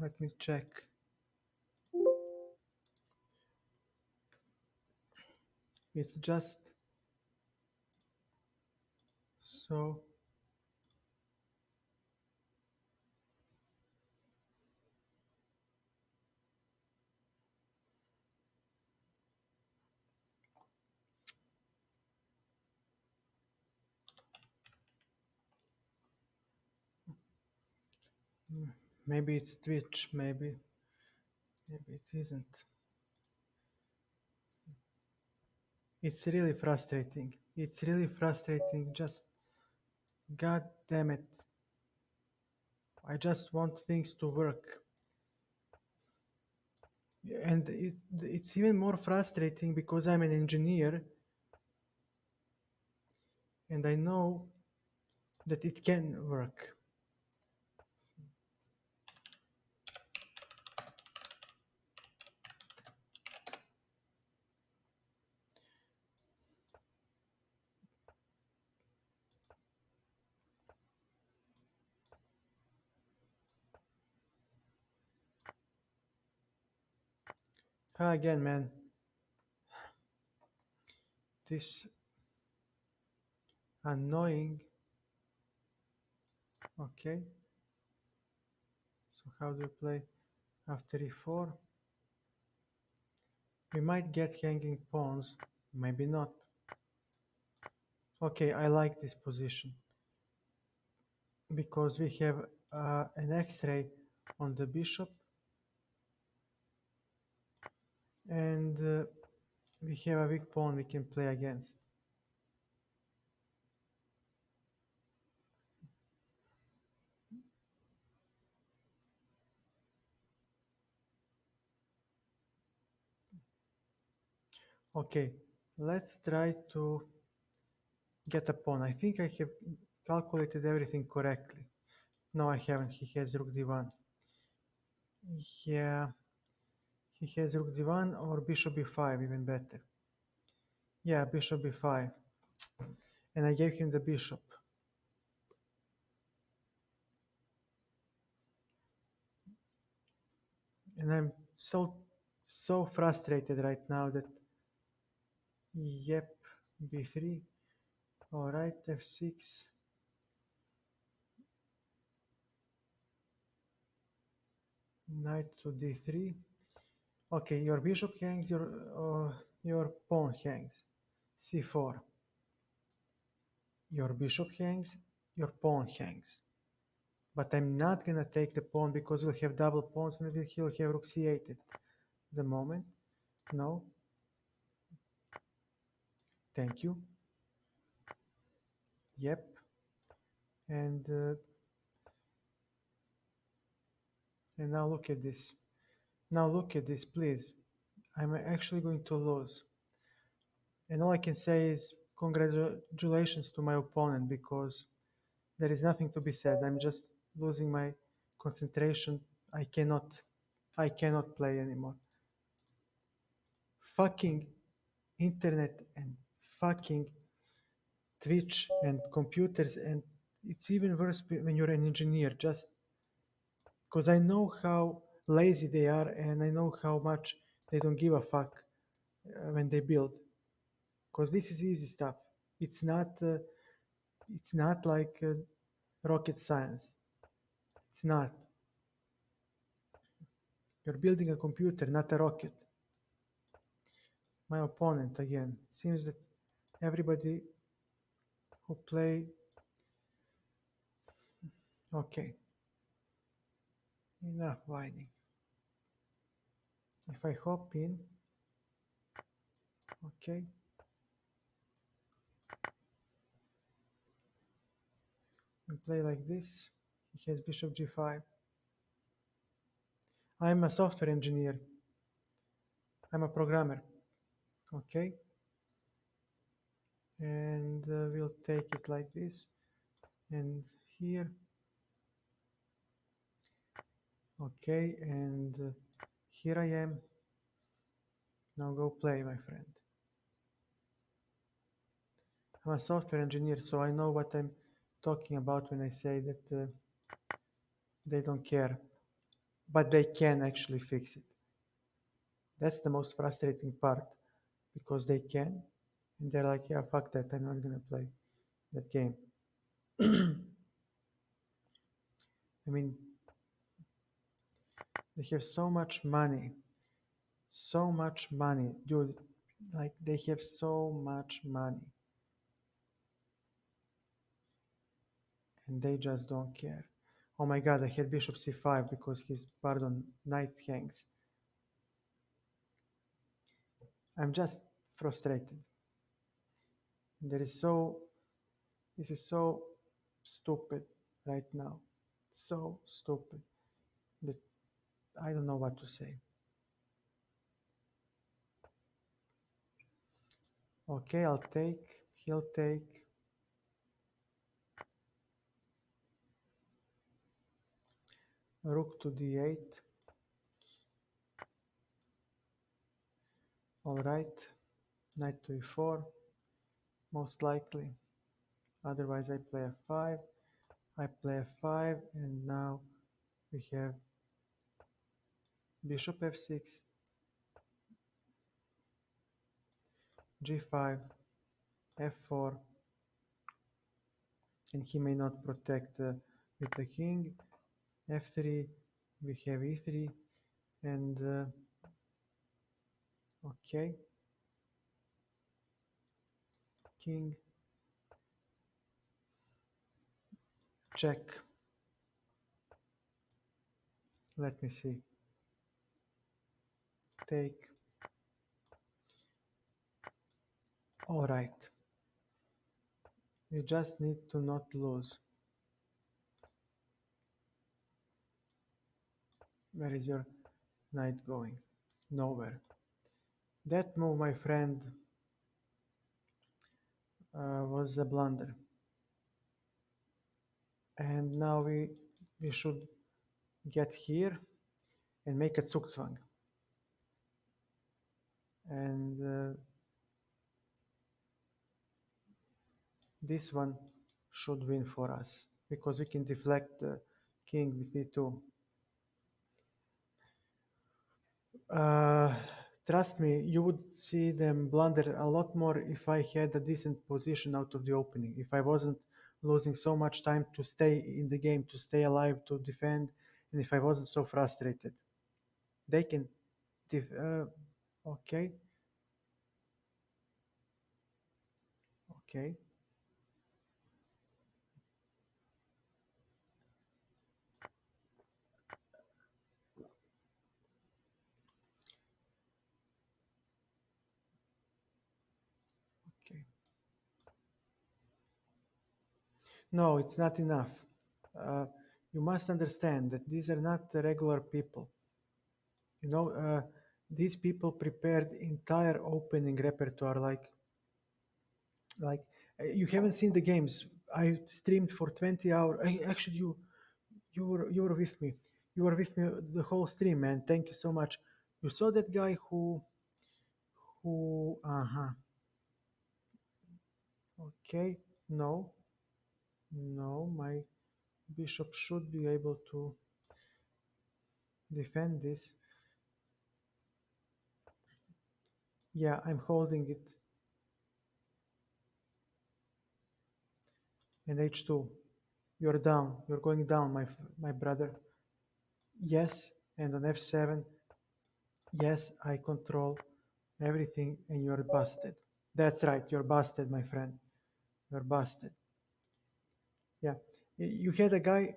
let me check. It's just so. Maybe it's Twitch, maybe it isn't. It's really frustrating. It's really frustrating. Just god damn it. I just want things to work. And it's even more frustrating because I'm an engineer and I know that it can work. Again, man, this annoying. Okay, so how do you play after e4? We might get hanging pawns, maybe not. Okay, I like this position because we have an x-ray on the bishop and we have a weak pawn we can play against. Okay, let's try to get a pawn. I think I have calculated everything correctly. No, I haven't. He has rook d1. Yeah, he has rook d1 or bishop b5, even better. Yeah, bishop b5. And I gave him the bishop. And I'm so frustrated right now that yep, b3. All right, f6. Knight to d3. Okay, your bishop hangs, your pawn hangs. c4. Your bishop hangs, your pawn hangs. But I'm not gonna take the pawn because we'll have double pawns and he'll have rook c8 at the moment. No. Thank you. Yep. And now look at this. Now look at this, please. I'm actually going to lose. And all I can say is congratulations to my opponent because there is nothing to be said. I'm just losing my concentration. I cannot play anymore. Fucking internet and fucking Twitch and computers, and it's even worse when you're an engineer, just because I know how lazy they are and I know how much they don't give a fuck when they build. Because this is easy stuff. It's not. It's not like rocket science. It's not. You're building a computer, not a rocket. My opponent again. Seems that everybody who play. Okay. Enough whining. If I hop in. Okay. And play like this. He has bishop g5. I'm a software engineer. I'm a programmer. Okay. And we'll take it like this. And here. Okay. And here I am. Now go play, my friend. I'm a software engineer, so I know what I'm talking about when I say that they don't care. but they can actually fix it. That's the most frustrating part because they can, and they're like, yeah, fuck that, I'm not gonna play that game. I mean, they have so much money, dude. Like, they have so much money, and they just don't care. Oh my god, I had bishop c5 because his, pardon, knight hangs. I'm just frustrated. There is so, this is so stupid right now. So stupid that I don't know what to say. Okay, I'll take, he'll take. Rook to d8. All right. Knight to e4, most likely. Otherwise, I play f5. I play f5, and now we have bishop f6, g5, f4, and he may not protect with the king. f3, we have e3, and okay, king, check. Let me see. Take. All right. You just need to not lose. Where is your knight going? Nowhere. That move, my friend, was a blunder. And now we should get here and make a zugzwang. And this one should win for us because we can deflect the king with e2. Uh, Trust me, you would see them blunder a lot more if I had a decent position out of the opening. If I wasn't losing so much time to stay in the game, to stay alive, to defend, and if I wasn't so frustrated. They can okay, okay. Okay. No, it's not enough. You must understand that these are not the regular people. You know, these people prepared entire opening repertoire like you haven't seen the games. I streamed for 20 hours. Actually, you were with me. You were with me the whole stream, man. Thank you so much. You saw that guy who okay, no, no, my bishop should be able to defend this. Yeah, I'm holding it. And h2. You're down. You're going down, my brother. Yes, and on f7. Yes, I control everything, and you're busted. That's right. You're busted, my friend. You're busted. Yeah. You had a guy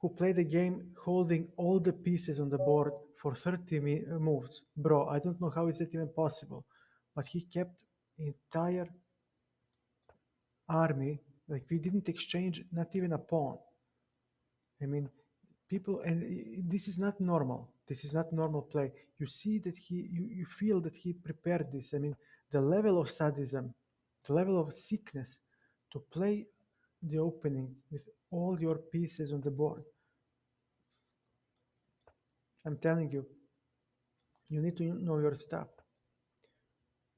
who played the game holding all the pieces on the board for 30 moves. Bro, I don't know how is it even possible, but he kept entire army. Like, we didn't exchange not even a pawn. I mean, people, and this is not normal. This is not normal play. You see that you feel that he prepared this. I mean, the level of sadism, the level of sickness to play the opening with all your pieces on the board. I'm telling you, you need to know your stuff.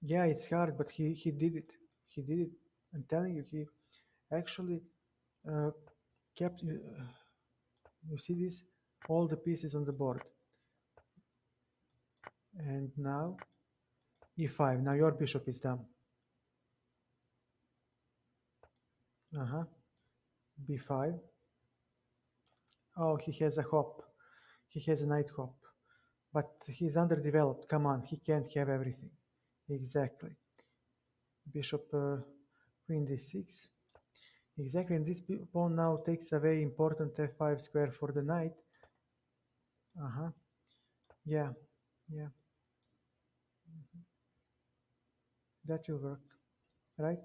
Yeah, it's hard, but he did it. He did it. I'm telling you, he actually uh, kept. You see this? all the pieces on the board. And now e5. Now your bishop is down. B5. Oh, he has a hop. He has a knight hop. But he's underdeveloped. Come on, he can't have everything. Exactly. Bishop, queen d6. Exactly, and this pawn now takes away important f5 square for the knight. Yeah, yeah, that will work, right?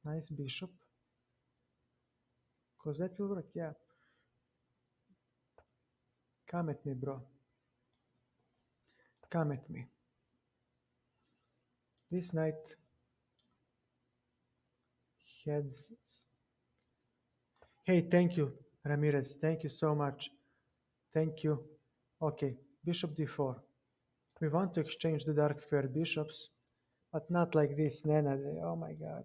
Nice bishop, because that will work, yeah. Come at me, bro. Come at me. This knight heads. Hey, thank you, Ramirez. Thank you so much. Thank you. Okay, bishop d4. We want to exchange the dark square bishops, but not like this, Nana. Oh my god.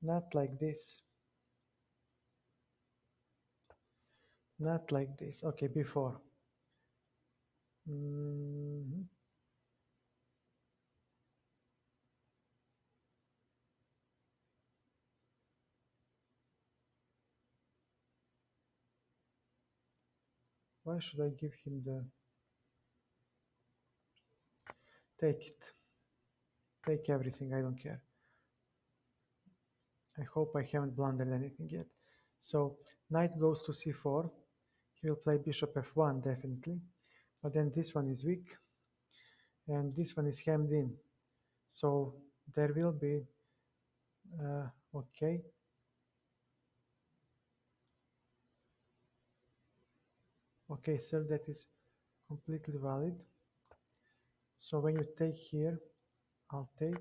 Not like this. Not like this. Okay, b4. Mhm. Why should I give him the... Take it. Take everything, I don't care. I hope I haven't blundered anything yet. So, knight goes to c4. He will play bishop f1, definitely. But then this one is weak. And this one is hemmed in. So, there will be... okay. Okay, sir, that is completely valid. So when you take here, I'll take.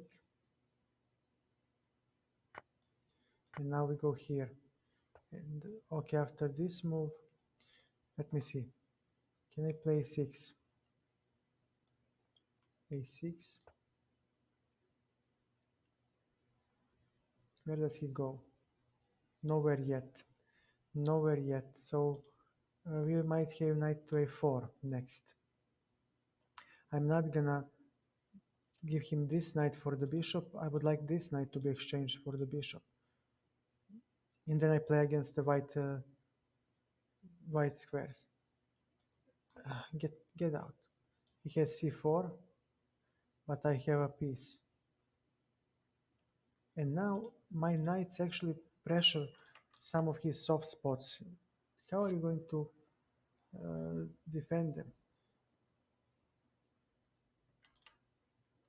And now we go here. And okay, after this move, let me see. Can I play 6? A6. Where does he go? Nowhere yet. Nowhere yet. So we might have knight to a4 next. I'm not gonna give him this knight for the bishop. I would like this knight to be exchanged for the bishop. And then I play against the white squares. Get out. He has c4, but I have a piece. And now my knights actually pressure some of his soft spots. How are you going to defend them?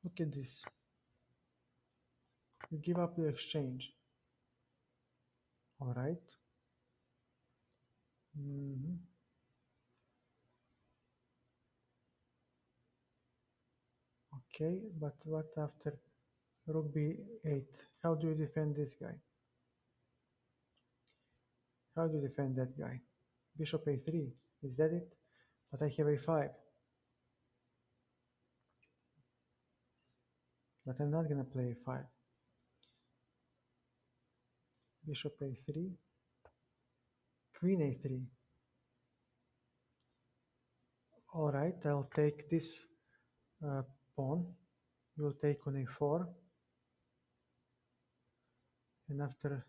Look at this. You give up the exchange. All right. Okay, but what after rook b8? How do you defend this guy? How do you defend that guy? Bishop a3. Is that it? But I have a5. But I'm not gonna play a5. Bishop a3. Queen a3. All right, I'll take this pawn. You will take on a4. And after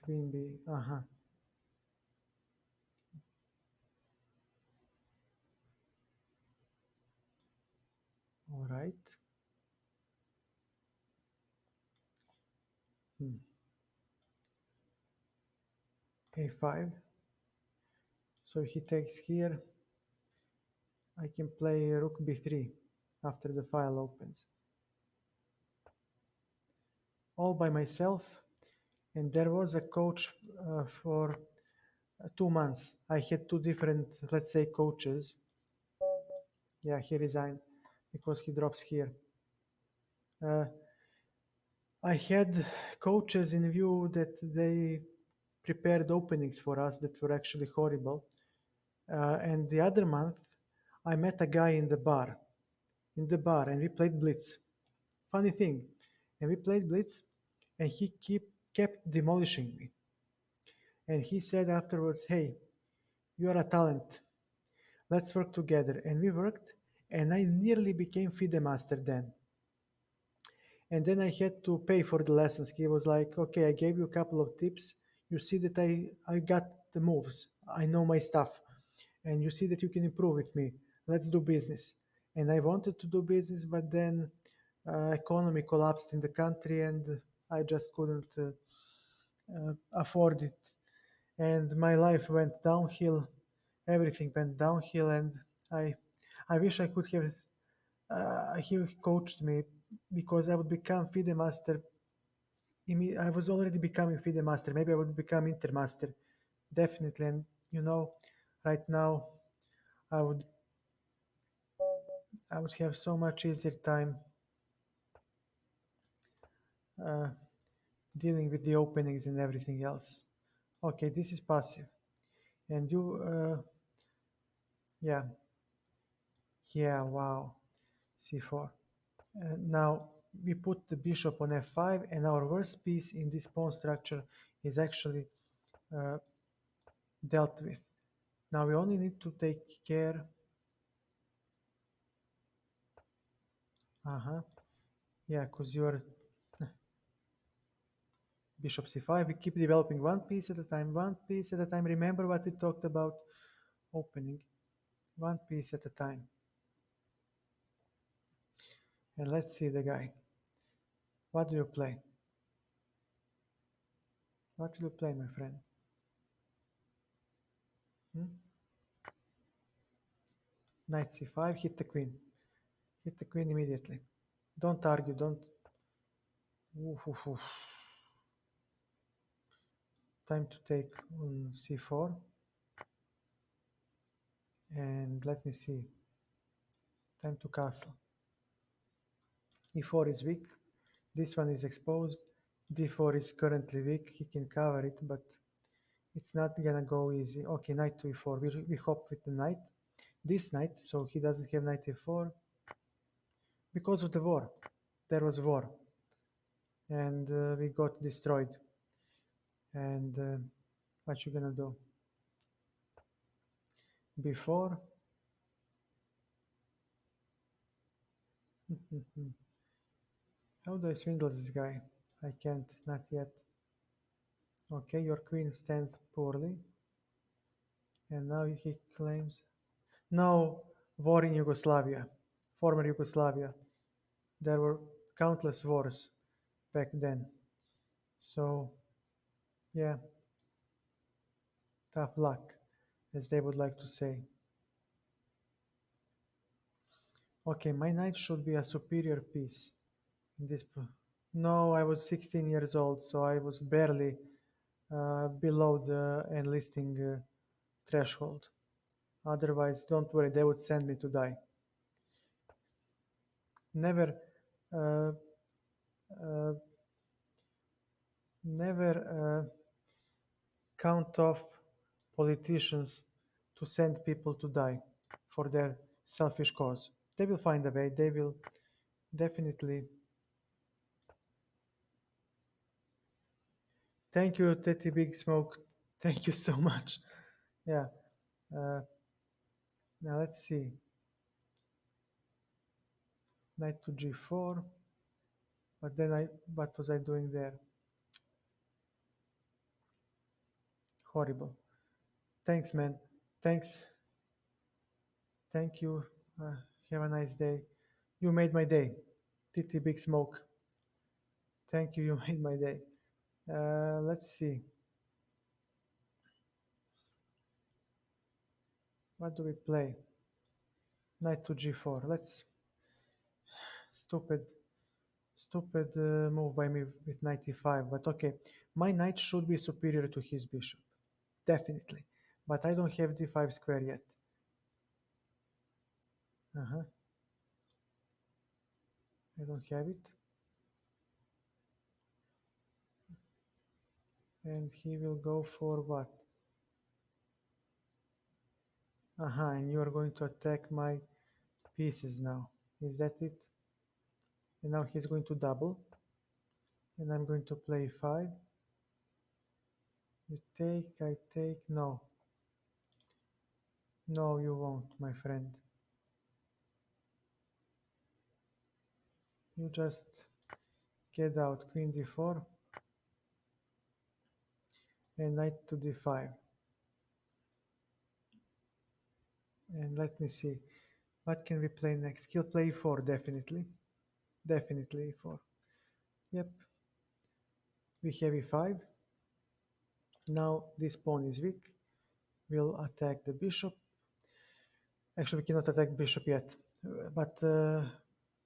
queen b, all right. A5. So he takes here. I can play rook b3 after the file opens. All by myself. And there was a coach for 2 months. I had two different, let's say, coaches. Yeah, he resigned because he drops here. I had coaches in view that they prepared openings for us that were actually horrible. And the other month, I met a guy in the bar, and we played Blitz. Funny thing, and we played Blitz, and he kept demolishing me. And he said afterwards, "Hey, you are a talent. Let's work together." And we worked, and I nearly became FIDE master then. And then I had to pay for the lessons. He was like, "Okay, I gave you a couple of tips. You see that I got the moves. I know my stuff. And you see that you can improve with me. Let's do business." And I wanted to do business, but then economy collapsed in the country, and I just couldn't afford it. And my life went downhill. Everything went downhill, and I, I wish I could have he coached me because I would become FIDE master. I was already becoming FIDE master. Maybe I would become Intermaster, definitely. And you know, right now I would I would have so much easier time uh, dealing with the openings and everything else. Okay, this is passive, and yeah, yeah, wow, c4. Now we put the bishop on f5, and our worst piece in this pawn structure is actually uh, dealt with. Now we only need to take care. Uh-huh. Yeah, because you're bishop c5. We keep developing one piece at a time, one piece at a time. Remember what we talked about opening, one piece at a time. And let's see the guy. What do you play? What will you play, my friend? Hmm? Knight c5, hit the queen. Hit the queen immediately. Don't argue, don't. Oof, oof, oof. Time to take on c4. And let me see. Time to castle. e4 is weak. This one is exposed. d4 is currently weak. He can cover it, but it's not gonna go easy. Okay, knight to e4. We hop with the knight. This knight, so he doesn't have knight e4 because of the war. There was war, and we got destroyed. And what you gonna do? Before, how do I swindle this guy? I can't, not yet. Okay, your queen stands poorly, and now he claims no war in Yugoslavia, former Yugoslavia. There were countless wars back then. So, yeah, tough luck, as they would like to say. Okay, my knight should be a superior piece in this. No, I was 16 years old, so I was barely below the enlisting threshold. Otherwise, don't worry, they would send me to die. Never, uh, uh, never count off politicians to send people to die for their selfish cause. They will find a way. They will definitely. Thank you, Teddy Big Smoke. Thank you so much. Yeah. Uh, Now let's see. Knight to g4. But then what was I doing there? Horrible. Thanks, man. Thanks. Thank you. Have a nice day. You made my day. TT Big Smoke. Thank you. You made my day. Let's see. What do we play? Knight to g4. Let's. Stupid. Stupid move by me with knight e5. But okay. My knight should be superior to his bishop. Definitely. But I don't have d5 square yet. Uh-huh. I don't have it. And he will go for what? Aha, and you are going to attack my pieces now. Is that it? And now he's going to double. And I'm going to play 5. You take, I take. No. No, you won't, my friend. You just get out queen d4 and knight to d5. And let me see. What can we play next? He'll play e4, definitely. Definitely e4. Yep. We have e5. Now this pawn is weak. We'll attack the bishop. Actually, we cannot attack bishop yet. But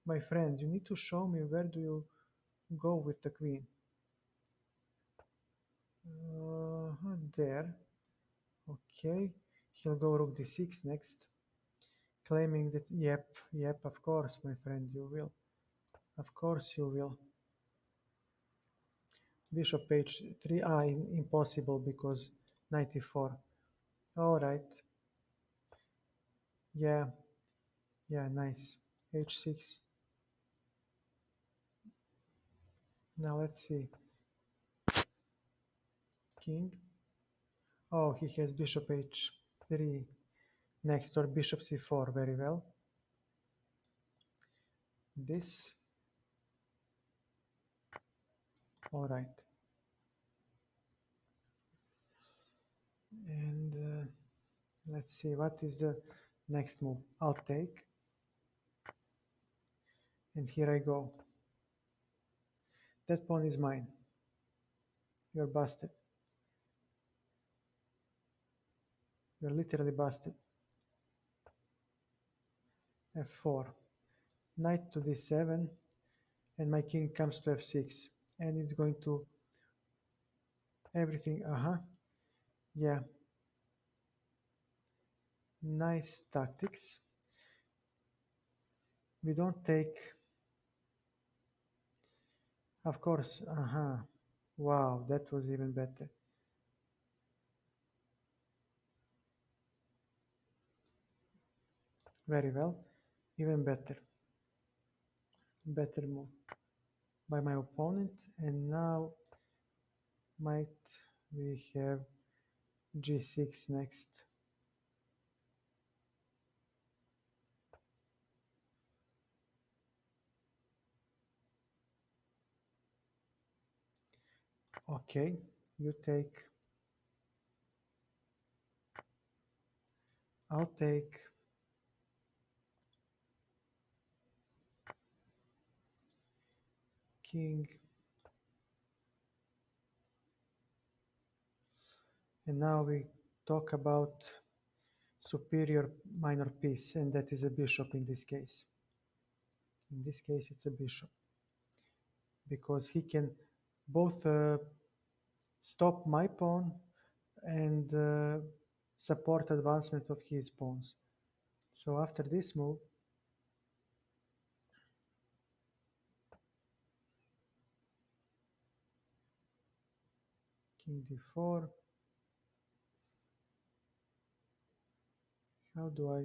my friend, you need to show me where do you go with the queen. There. Okay. He'll go rook d6 next. Claiming that, yep, of course, my friend, you will. Of course you will. Bishop h3, impossible because knight e4. All right. Yeah, yeah, nice. h6. Now let's see. King. Oh, he has bishop h3 next, or bishop c4. Very well. This. All right. And let's see, what is the next move? I'll take. And here I go. That pawn is mine. You're busted. You're literally busted. f4. Knight to d7. And my king comes to f6. And it's going to everything. Yeah. Nice tactics. We don't take. Of course. Wow, that was even better. Very well. Even better. Better move by my opponent. And now might we have g6 next. Okay, you take. I'll take. King. And now we talk about superior minor piece, and that is a bishop in this case. In this case, it's a bishop because he can both stop my pawn and support advancement of his pawns. So after this move, king d4. How do I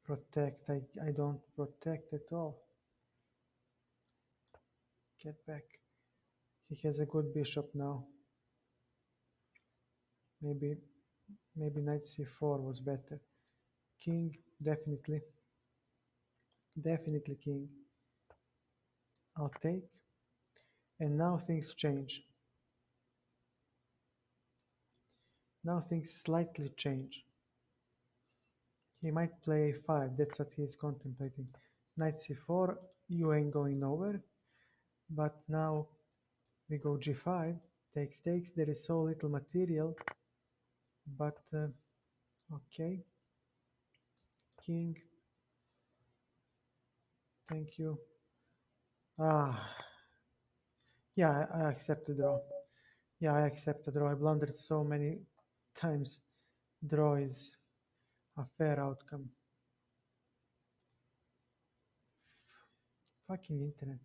protect? I don't protect at all. Get back. He has a good bishop now. Maybe knight c4 was better. King, definitely. Definitely king. I'll take. And now things change. Now things slightly change. He might play a5. That's what he is contemplating. Knight c4. You ain't going nowhere. But now we go g5. Takes. There is so little material. But okay. King. Thank you. Yeah, I accept the draw. Yeah, I accept the draw. I blundered so many times. Draw is a fair outcome. Fucking internet.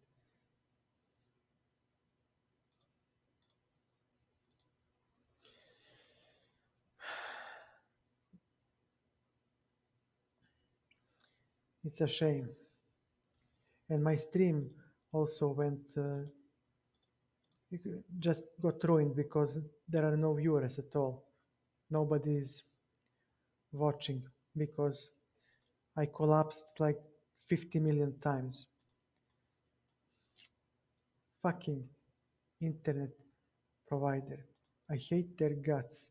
It's a shame. And my stream also went just got ruined because there are no viewers at all. Nobody is watching because I collapsed like 50 million times. Fucking internet provider. I hate their guts.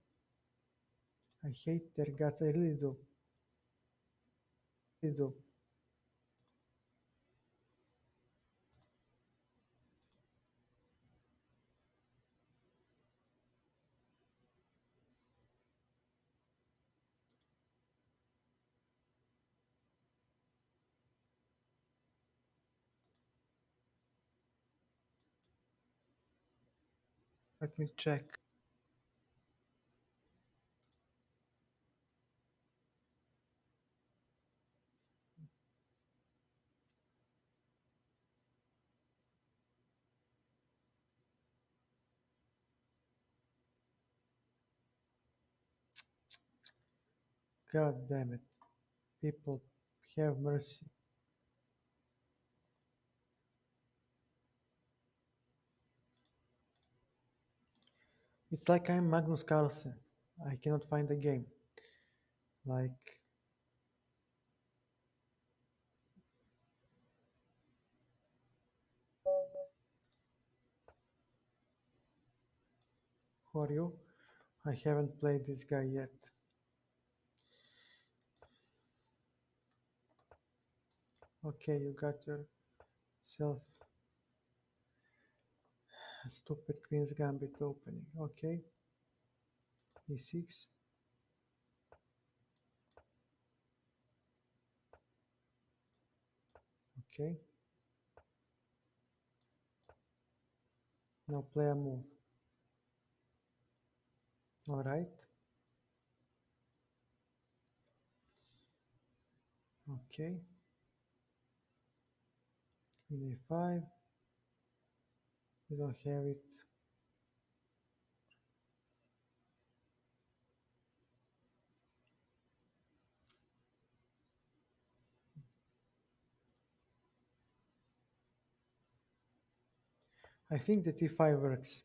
I hate their guts. I really do. Really do. Let me check. God damn it. People have mercy. It's like I'm Magnus Carlsen. I cannot find the game. Like, who are you? I haven't played this guy yet. Okay, you got yourself a stupid Queen's Gambit opening. Okay, e6. Okay, now play a move. Alright, okay. Queen a5. We don't have it. I think that e5 works.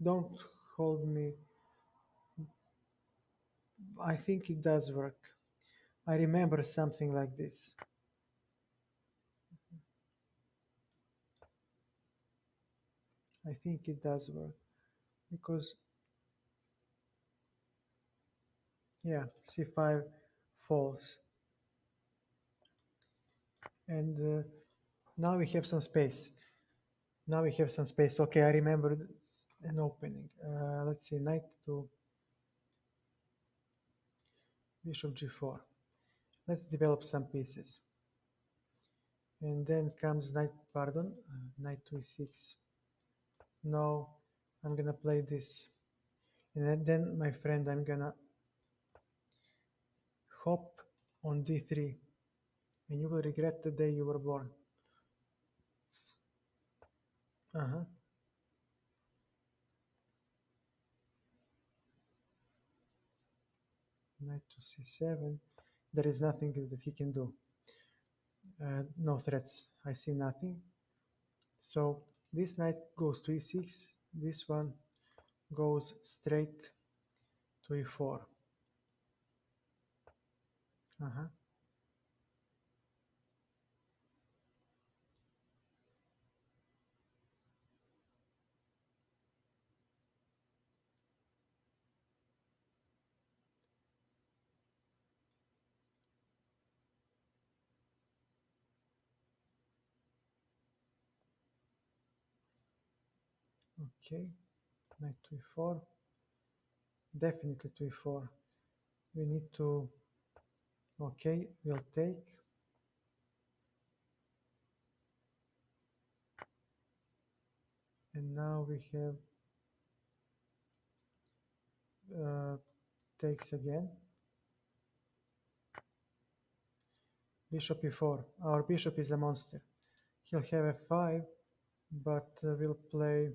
Don't hold me. I think it does work. I remember something like this. I think it does work because, yeah, c5 falls. And now we have some space. Now we have some space. Okay, I remember an opening. Let's see, knight to bishop g4. Let's develop some pieces. And then comes knight to e6. No, I'm gonna play this. And then, my friend, I'm gonna hop on d3. And you will regret the day you were born. Uh-huh. Knight to c7. There is nothing that he can do. No threats. I see nothing. So this knight goes to e6. This one goes straight to e4. Uh-huh. Okay. Knight to e4. Definitely to e4. We need to. Okay, we'll take. And now we have takes again. Bishop e4. Our bishop is a monster. He'll have f5, but we'll play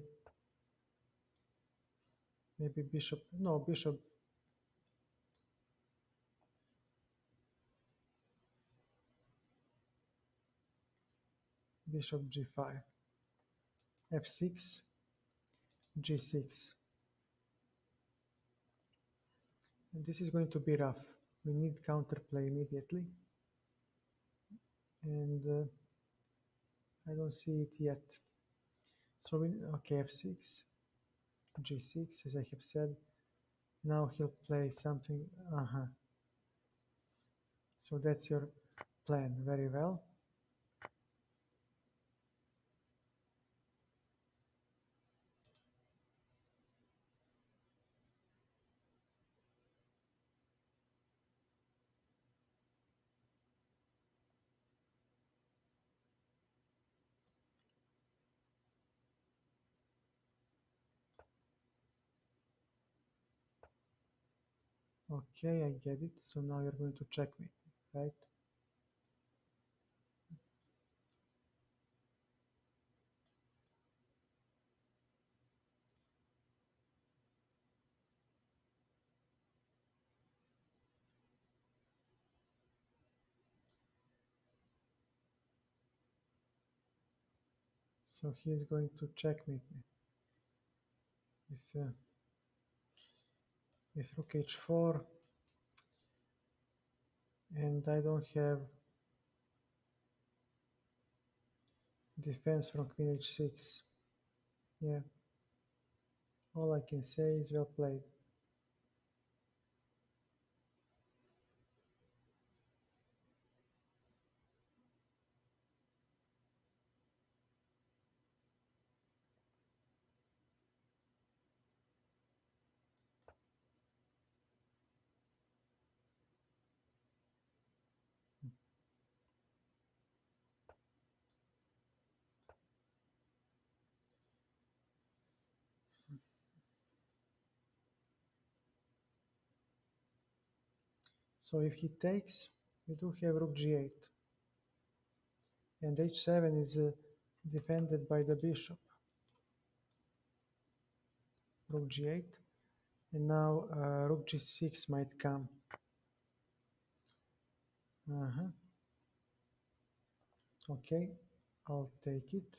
maybe bishop. No, bishop g5. f6. g6. And this is going to be rough. We need counterplay immediately. And I don't see it yet. So okay, f6, g6, as I have said. Now he'll play something. So that's your plan. Very well. Okay, I get it. So now you're going to checkmate, right? So he's going to checkmate me. With rook h4, and I don't have defense from queen h6. Yeah, all I can say is well played. So if he takes, we do have rook g8, and h7 is defended by the bishop. Rook g8, and now rook g6 might come. Okay, I'll take it.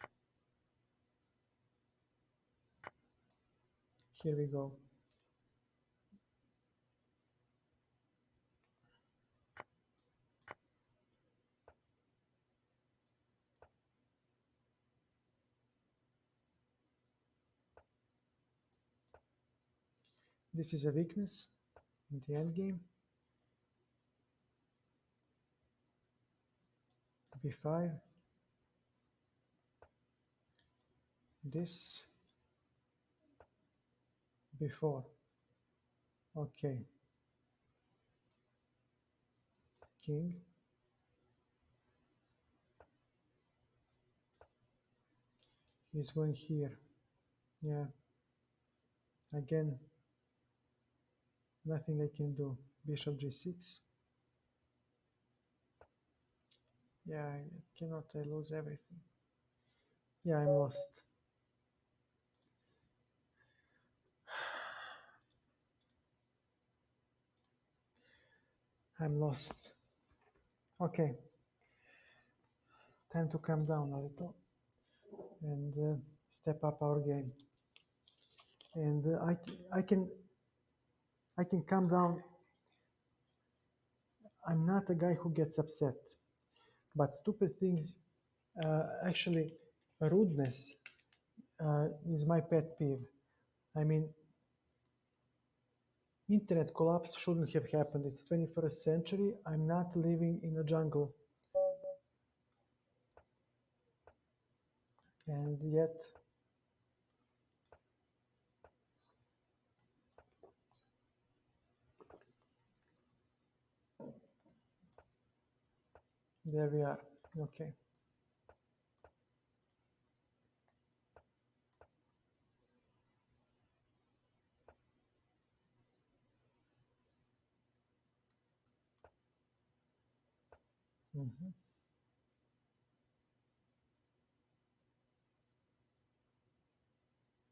Here we go. This is a weakness in the endgame. b5. This. b4. Okay. King. He's going here. Yeah. Again, nothing I can do. Bishop g6. Yeah, I cannot. I lose everything. Yeah, I'm lost. I'm lost. Okay. Time to calm down a little and step up our game. And I can calm down. I'm not a guy who gets upset, but stupid things, actually, rudeness is my pet peeve. I mean, internet collapse shouldn't have happened. It's 21st century. I'm not living in a jungle. And yet, there we are. Okay. Mhm.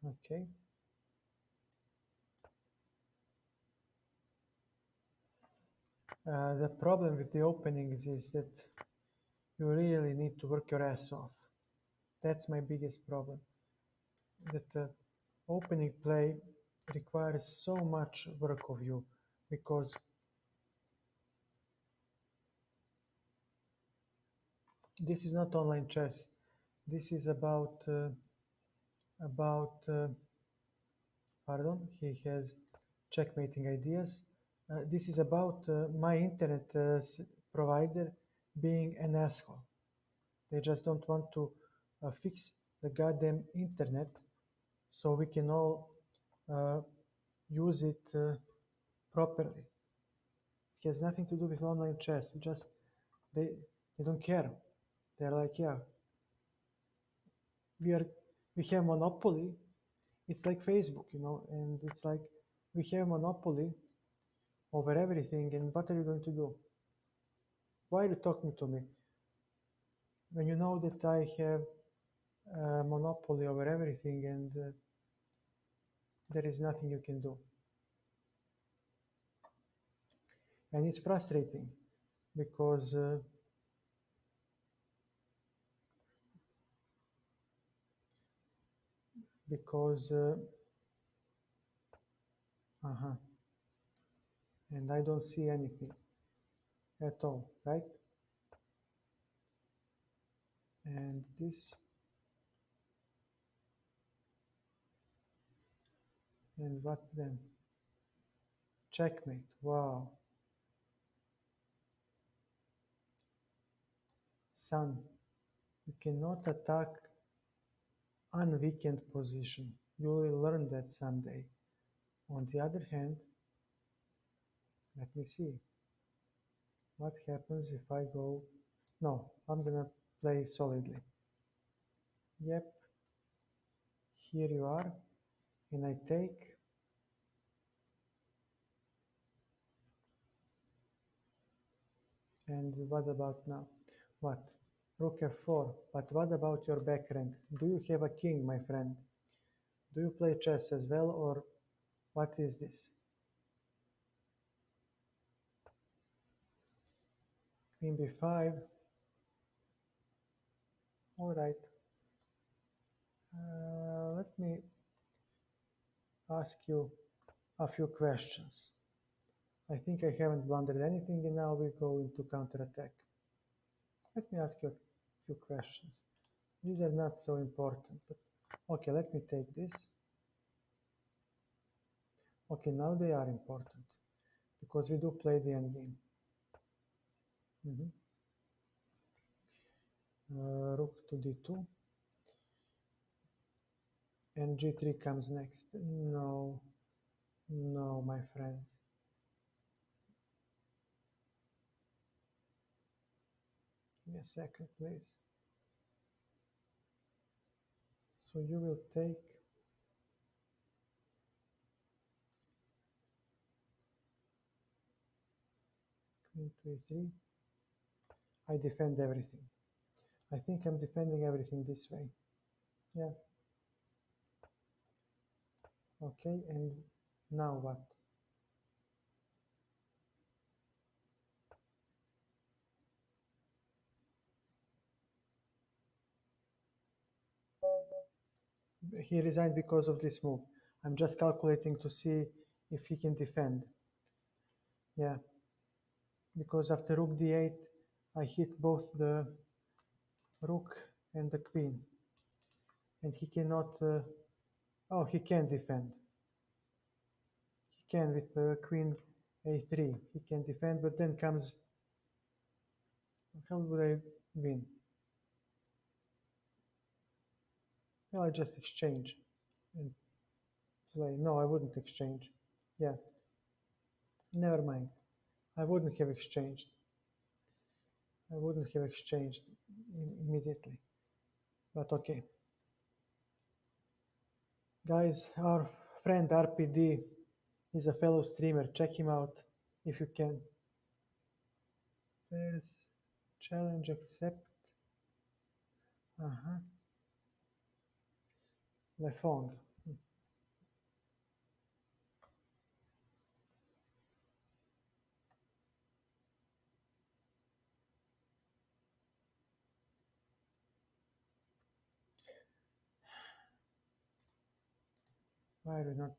Okay. The problem with the openings is that you really need to work your ass off. That's my biggest problem. That opening play requires so much work of you because this is not online chess. This is about pardon. He has checkmating ideas. This is about my internet provider being an asshole. They just don't want to fix the goddamn internet so we can all uh, use it properly. It has nothing to do with online chess. They they don't care. They're like, yeah, we are we have monopoly. It's like Facebook, and it's like we have monopoly over everything. And what are you going to do? Why are you talking to me when you know that I have monopoly over everything and there is nothing you can do? And it's frustrating because because uh-huh, and I don't see anything at all, right? And this and what then? Checkmate. Wow, son, you cannot attack unweakened position. You will learn that someday. On the other hand, let me see what happens if I go. No, I'm gonna play solidly. Yep, here you are, and I take. And what about now? What? Rook f4. But what about your back rank? Do you have a king, my friend? Do you play chess as well, or what is this? Queen b5. All right. Let me ask you a few questions. I think I haven't blundered anything, and now we go into counterattack. Let me ask you a few questions. These are not so important, but okay, let me take this. Okay, now they are important because we do play the endgame. Rook to d2, and g3 comes next. No, no, my friend. Give me a second, please. So you will take queen to e3. I defend everything. I think I'm defending everything this way. Yeah. Okay, and now what? He resigned because of this move. I'm just calculating to see if he can defend. Yeah, because after rook d8, I hit both the rook and the queen. And he cannot, oh, he can defend. He can with queen a3. He can defend, but then comes, how would I win? Well, I just exchange and play. No, I wouldn't exchange. Yeah, never mind. I wouldn't have exchanged. I wouldn't have exchanged immediately. But okay. Guys, our friend RPD is a fellow streamer. Check him out if you can. There's challenge accept. Uh-huh. Lefong. Why do not?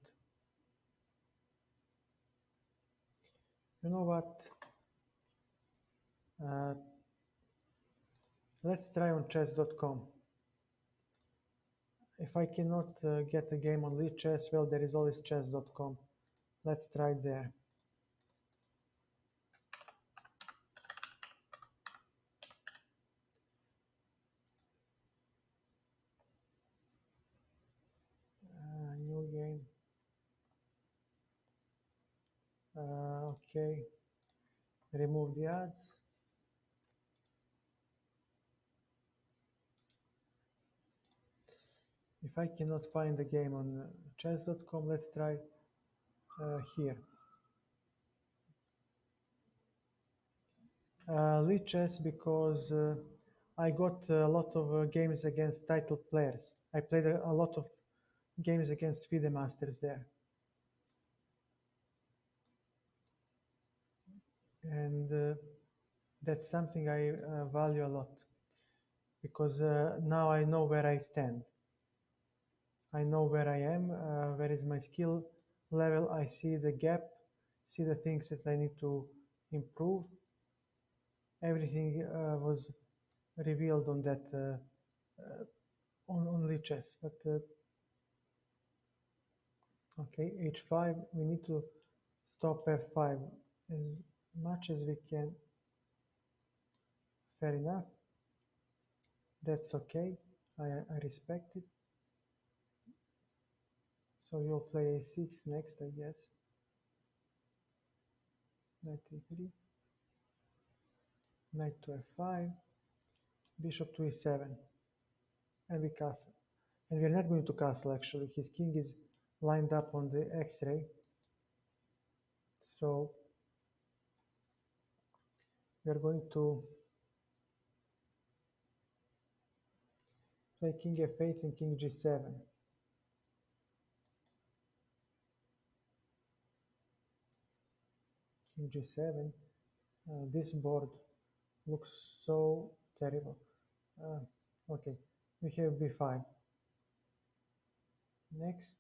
You know what? Uh, let's try on chess.com. If I cannot get a game on Lichess, well, there is always chess.com. Let's try there. New game. Okay. Remove the ads. If I cannot find the game on chess.com, let's try here. Lichess because I got a lot of games against titled players. I played a lot of games against FIDE masters there. And that's something I value a lot because now I know where I stand. I know where I am, where is my skill level. I see the gap, see the things that I need to improve. Everything was revealed on that on Lichess. But okay, h5. We need to stop f5 as much as we can. Fair enough. That's okay. I respect it. So you'll play a6 next, I guess. Knight e3, knight to f5, bishop to e7, and we castle. And we're not going to castle actually. His king is lined up on the x-ray. So we're going to play king f8 and king g7. King g7. This board looks so terrible. Okay, we have b5. Next,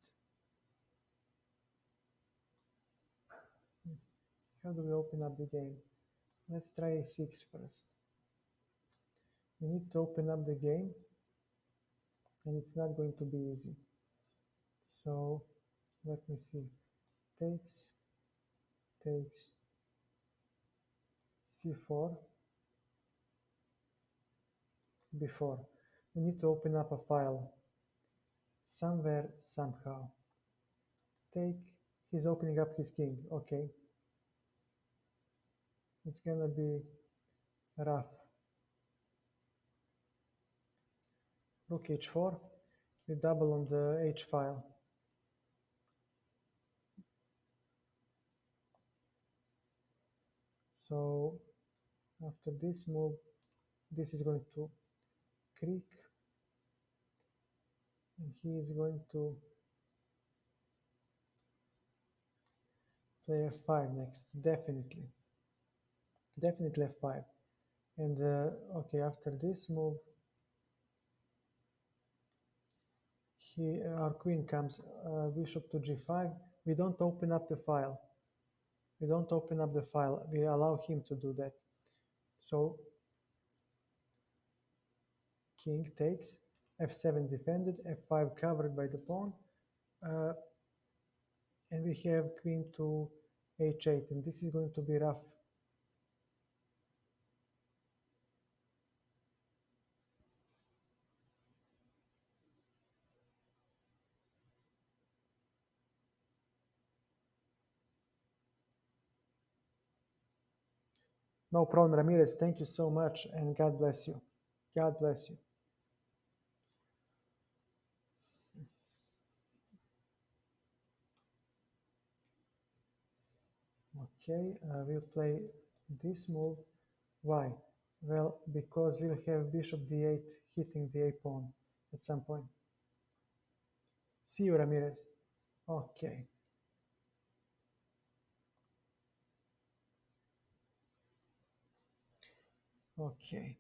how do we open up the game? Let's try a6 first. We need to open up the game, and it's not going to be easy. So let me see. Takes, takes, c4, b4. We need to open up a file somewhere, somehow. Take, he's opening up his king. Okay. It's gonna be rough. Rook h4. We double on the h file. So after this move, this is going to creak, and he is going to play f5 next. Definitely f5. And okay, after this move, our queen comes bishop to g5. We don't open up the file. We don't open up the file. We allow him to do that. So king takes, f7 defended, f5 covered by the pawn, and we have queen to h8, and this is going to be rough. No problem, Ramirez. Thank you so much, and God bless you. God bless you. Okay, we'll play this move. Why? Well, because we'll have bishop d8 hitting the a pawn at some point. See you, Ramirez. Okay. Okay.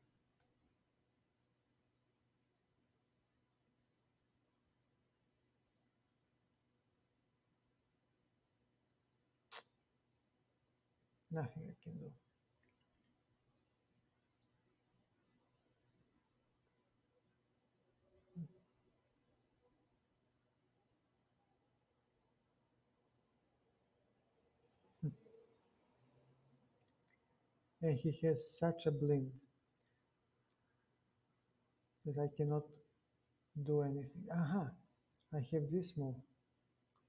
Nothing I can do. And he has such a blind that I cannot do anything. Aha! I have this move.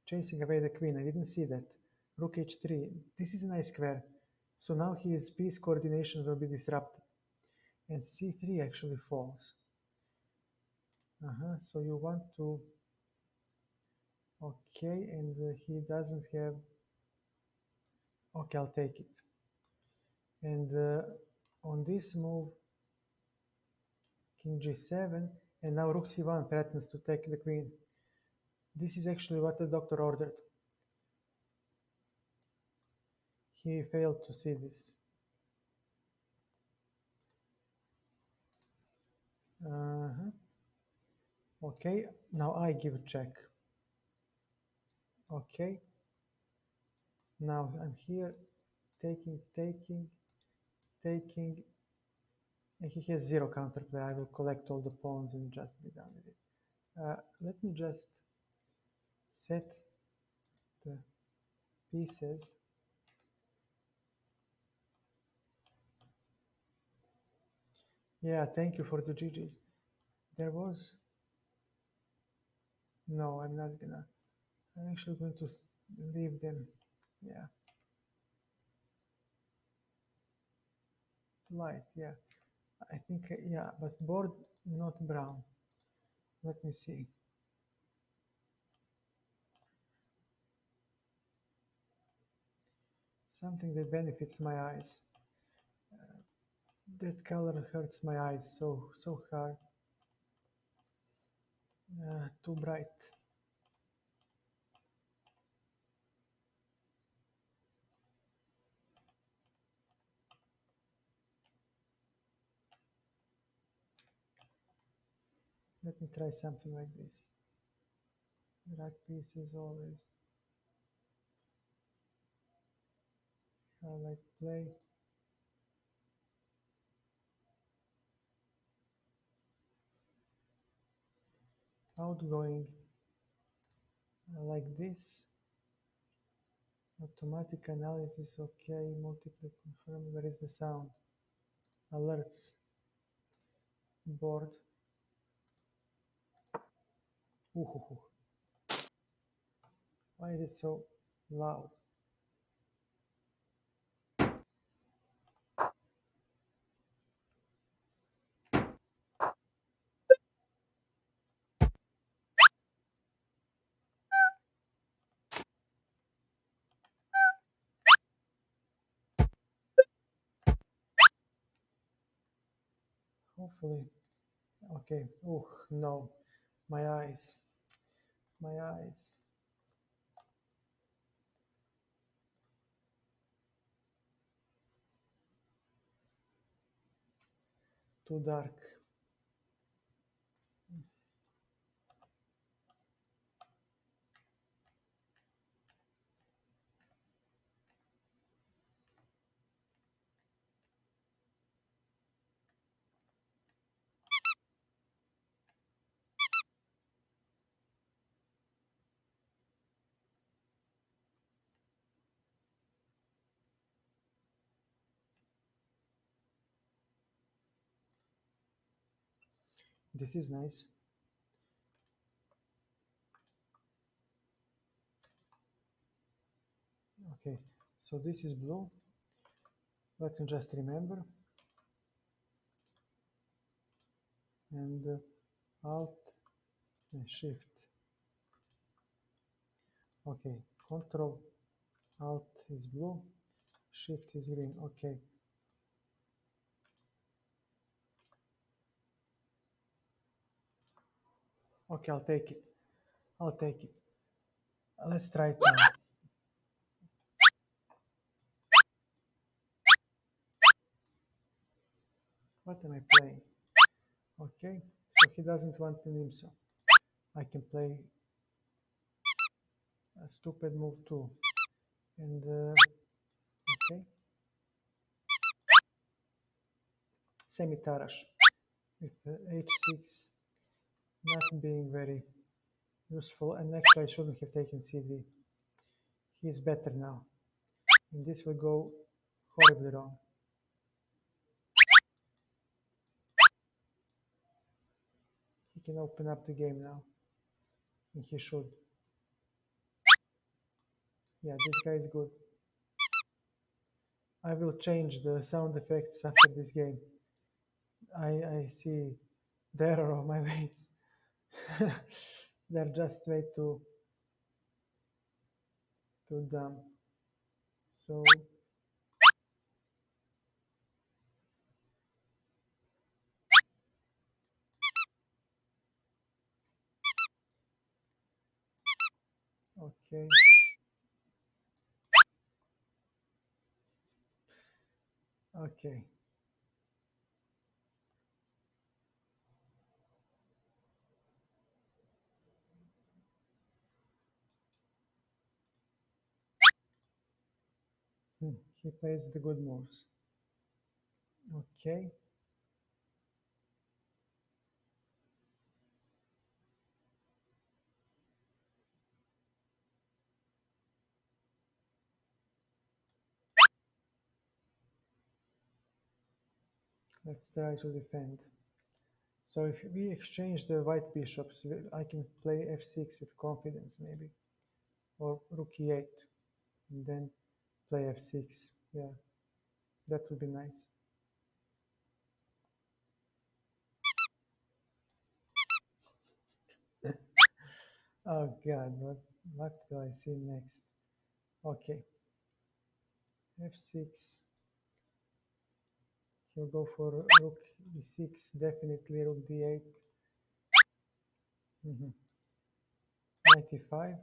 Chasing away the queen. I didn't see that. Rook h3. This is a nice square. So now his piece coordination will be disrupted. And c3 actually falls. So you want to... Okay, and he doesn't have... Okay, I'll take it. And on this move, king g7, and now rook c1 threatens to take the queen. This is actually what the doctor ordered. He failed to see this. Okay, now I give a check. Okay, now I'm here, taking, and he has zero counterplay. I will collect all the pawns and just be done with it. Let me just set the pieces. Yeah, thank you for the GGs. There was... No, I'm not gonna. I'm actually going to leave them. Yeah. Light, yeah. I think, yeah, but board not brown. Let me see. Something that benefits my eyes. That color hurts my eyes so hard. Too bright. Let me try something like this. Drag pieces always. Highlight play. Outgoing. Like this. Automatic analysis, okay. Multiple confirm. Where is the sound? Alerts. Board. Ooh. Why is it so loud? Hopefully. Okay. Oh, no. My eyes. My eyes. Too dark. This is nice. Okay, so this is blue. Let me just remember. And Alt and Shift. Okay, Control Alt is blue, Shift is green. Okay. Okay, I'll take it. I'll take it. Let's try it now. What am I playing? Okay, so he doesn't want an IMSO. I can play a stupid move too. And okay. semi-Tarash with h6 not being very useful, and actually I shouldn't have taken cd. He's better now, and this will go horribly wrong. He can open up the game now, and he should. Yeah, this guy is good. I will change the sound effects after this game. I see the error of my ways. They're just way too dumb. So okay, okay. He plays the good moves. Okay, let's try to defend. So if we exchange the white bishops, I can play f6 with confidence maybe, or rook e8, and then play f6. Yeah, that would be nice. Oh God, what will I see next? Okay, f6. He'll go for rook e6, definitely rook d8. 95.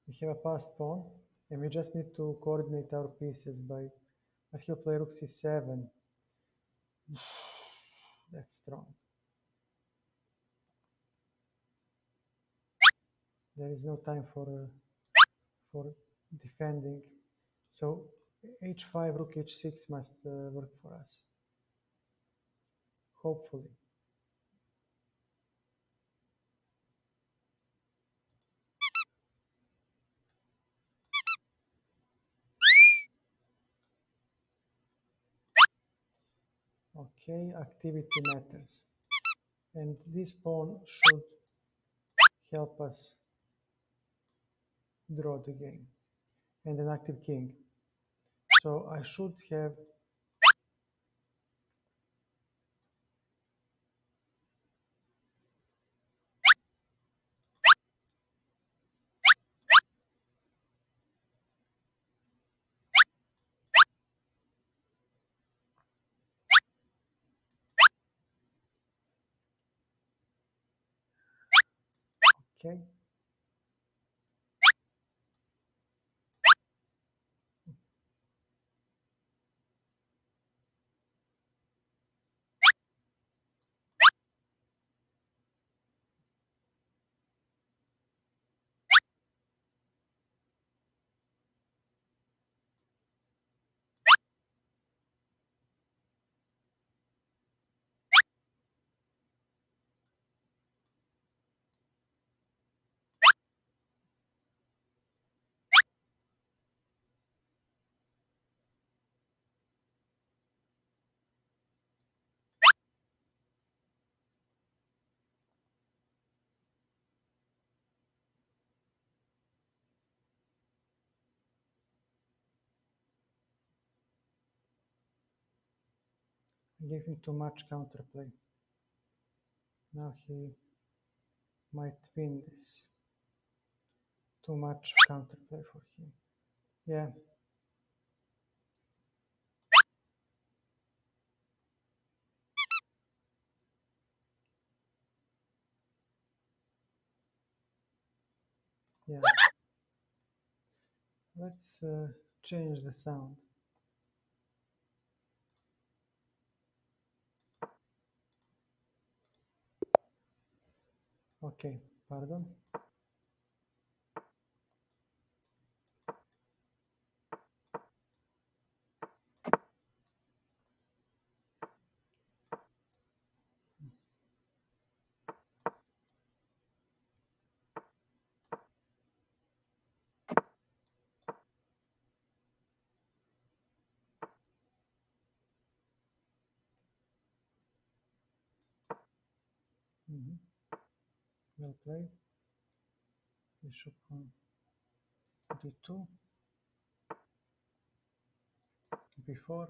We have a passed pawn, and we just need to coordinate our pieces by. But he'll play rook c7. That's strong. There is no time for defending. So h5, rook h6 must work for us. Hopefully. Okay, activity matters. And this pawn should help us draw the game. And an active king. So I should have. Okay. I gave him too much counterplay. Now he might win this. Too much counterplay for him. Yeah. Yeah. Let's change the sound. Okay. Pardon. Mhm. Well played. Bishop on d2, b4,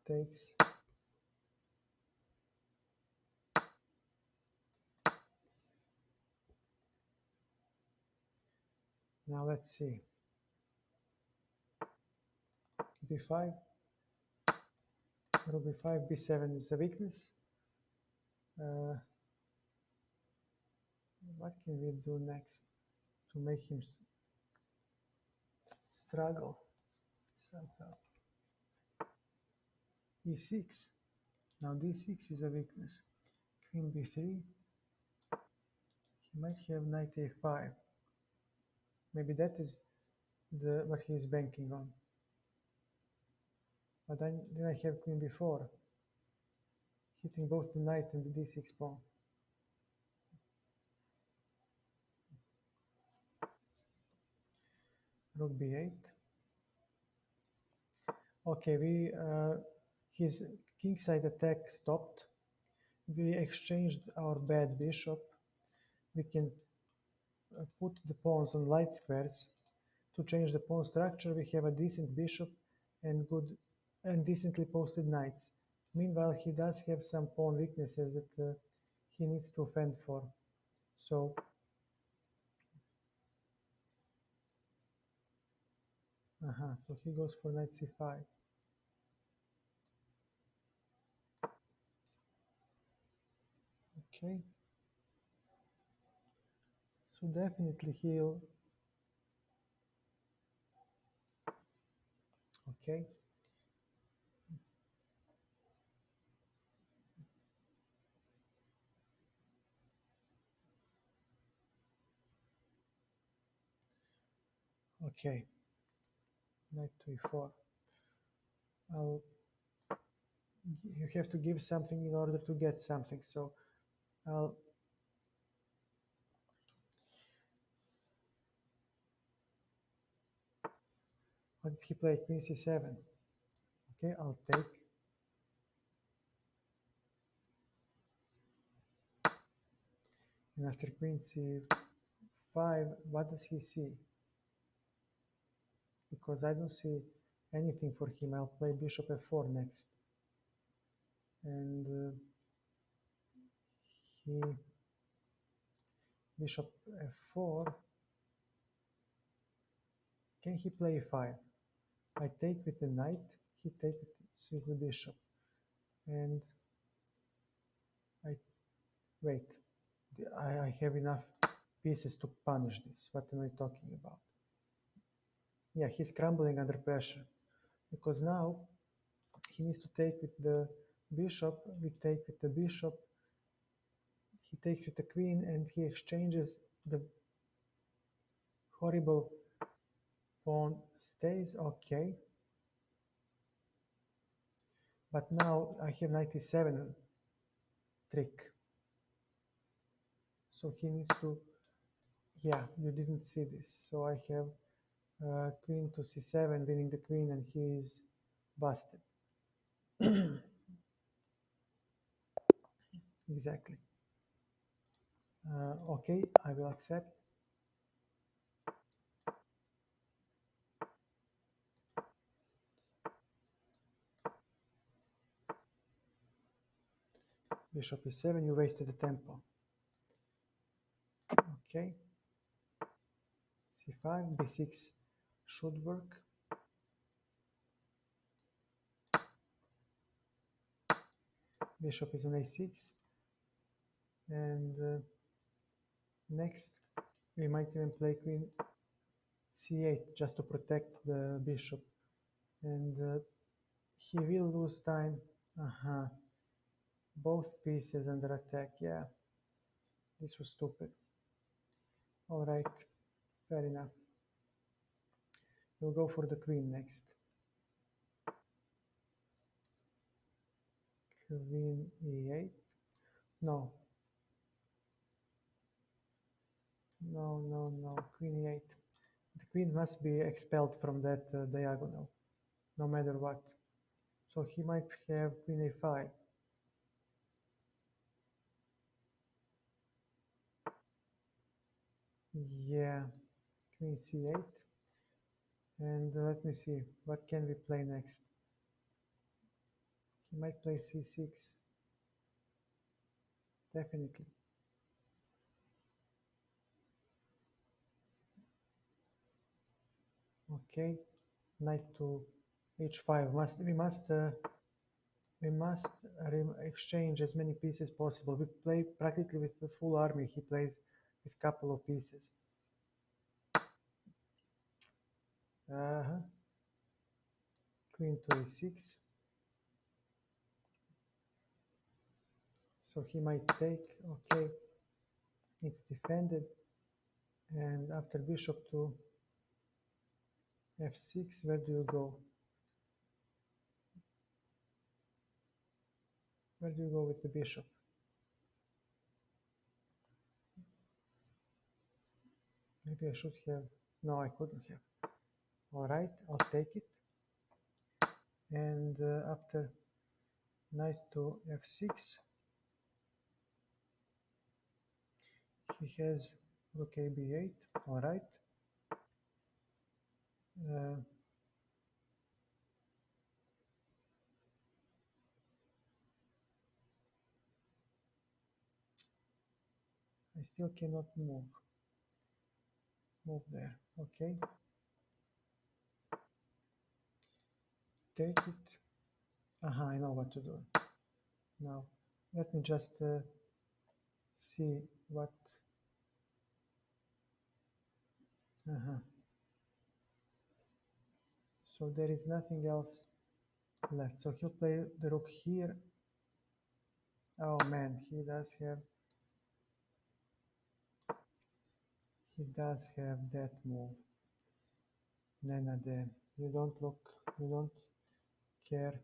takes. Now let's see. b5, rook b5, b7 is a weakness. What can we do next to make him struggle somehow? e6. Now d6 is a weakness. Queen b3. He might have knight a5. Maybe that is what he is banking on. But then I have queen b4, hitting both the knight and the d6 pawn. Rook b8. Okay, his kingside attack stopped. We exchanged our bad bishop. We can put the pawns on light squares. To change the pawn structure, we have a decent bishop and good and decently posted knights. Meanwhile, he does have some pawn weaknesses that he needs to fend for. So so he goes for knight c5. Okay. So definitely he'll. Okay. Okay. Knight to e4. You have to give something in order to get something. So I'll. What did he play? Queen c7. Okay, I'll take. And after queen c5, what does he see? Because I don't see anything for him. I'll play bishop f4 next. And he bishop f4. Can he play e5? I take with the knight. He takes with the bishop. And I wait. I have enough pieces to punish this. What am I talking about? Yeah, he's crumbling under pressure. Because now he needs to take with the bishop. We take with the bishop. He takes with the queen and he exchanges the horrible pawn stays. Okay. But now I have 97 trick. So he needs to, yeah, you didn't see this. So I have queen to c7 winning the queen and he is busted. Exactly. Okay, I will accept. Bishop e7, you wasted the tempo. Okay. c5, b6 should work. Bishop is on a6. And next, we might even play queen c8 just to protect the bishop. And he will lose time. Both pieces under attack, yeah. This was stupid. All right, fair enough. We'll go for the queen next. Queen e8. No. No, no, no. Queen e8. The queen must be expelled from that diagonal, no matter what. So he might have queen a5. Yeah, queen c8. And let me see, what can we play next? He might play c6. Definitely. Okay, knight to h5. We must exchange as many pieces possible. We play practically with the full army. He plays with couple of pieces. Uh-huh. Queen to a6. So he might take. Okay, it's defended. And after bishop to f6, where do you go? Where do you go with the bishop? Maybe I should have. No, I couldn't have. All right, I'll take it. And after knight to f6, he has rook a b8. All right. Uh, I still cannot move there. Okay, take it. Aha, I know what to do now. Let me just see what. So there is nothing else left. So he'll play the rook here. Oh man, he does have that move. Nana there. You don't care.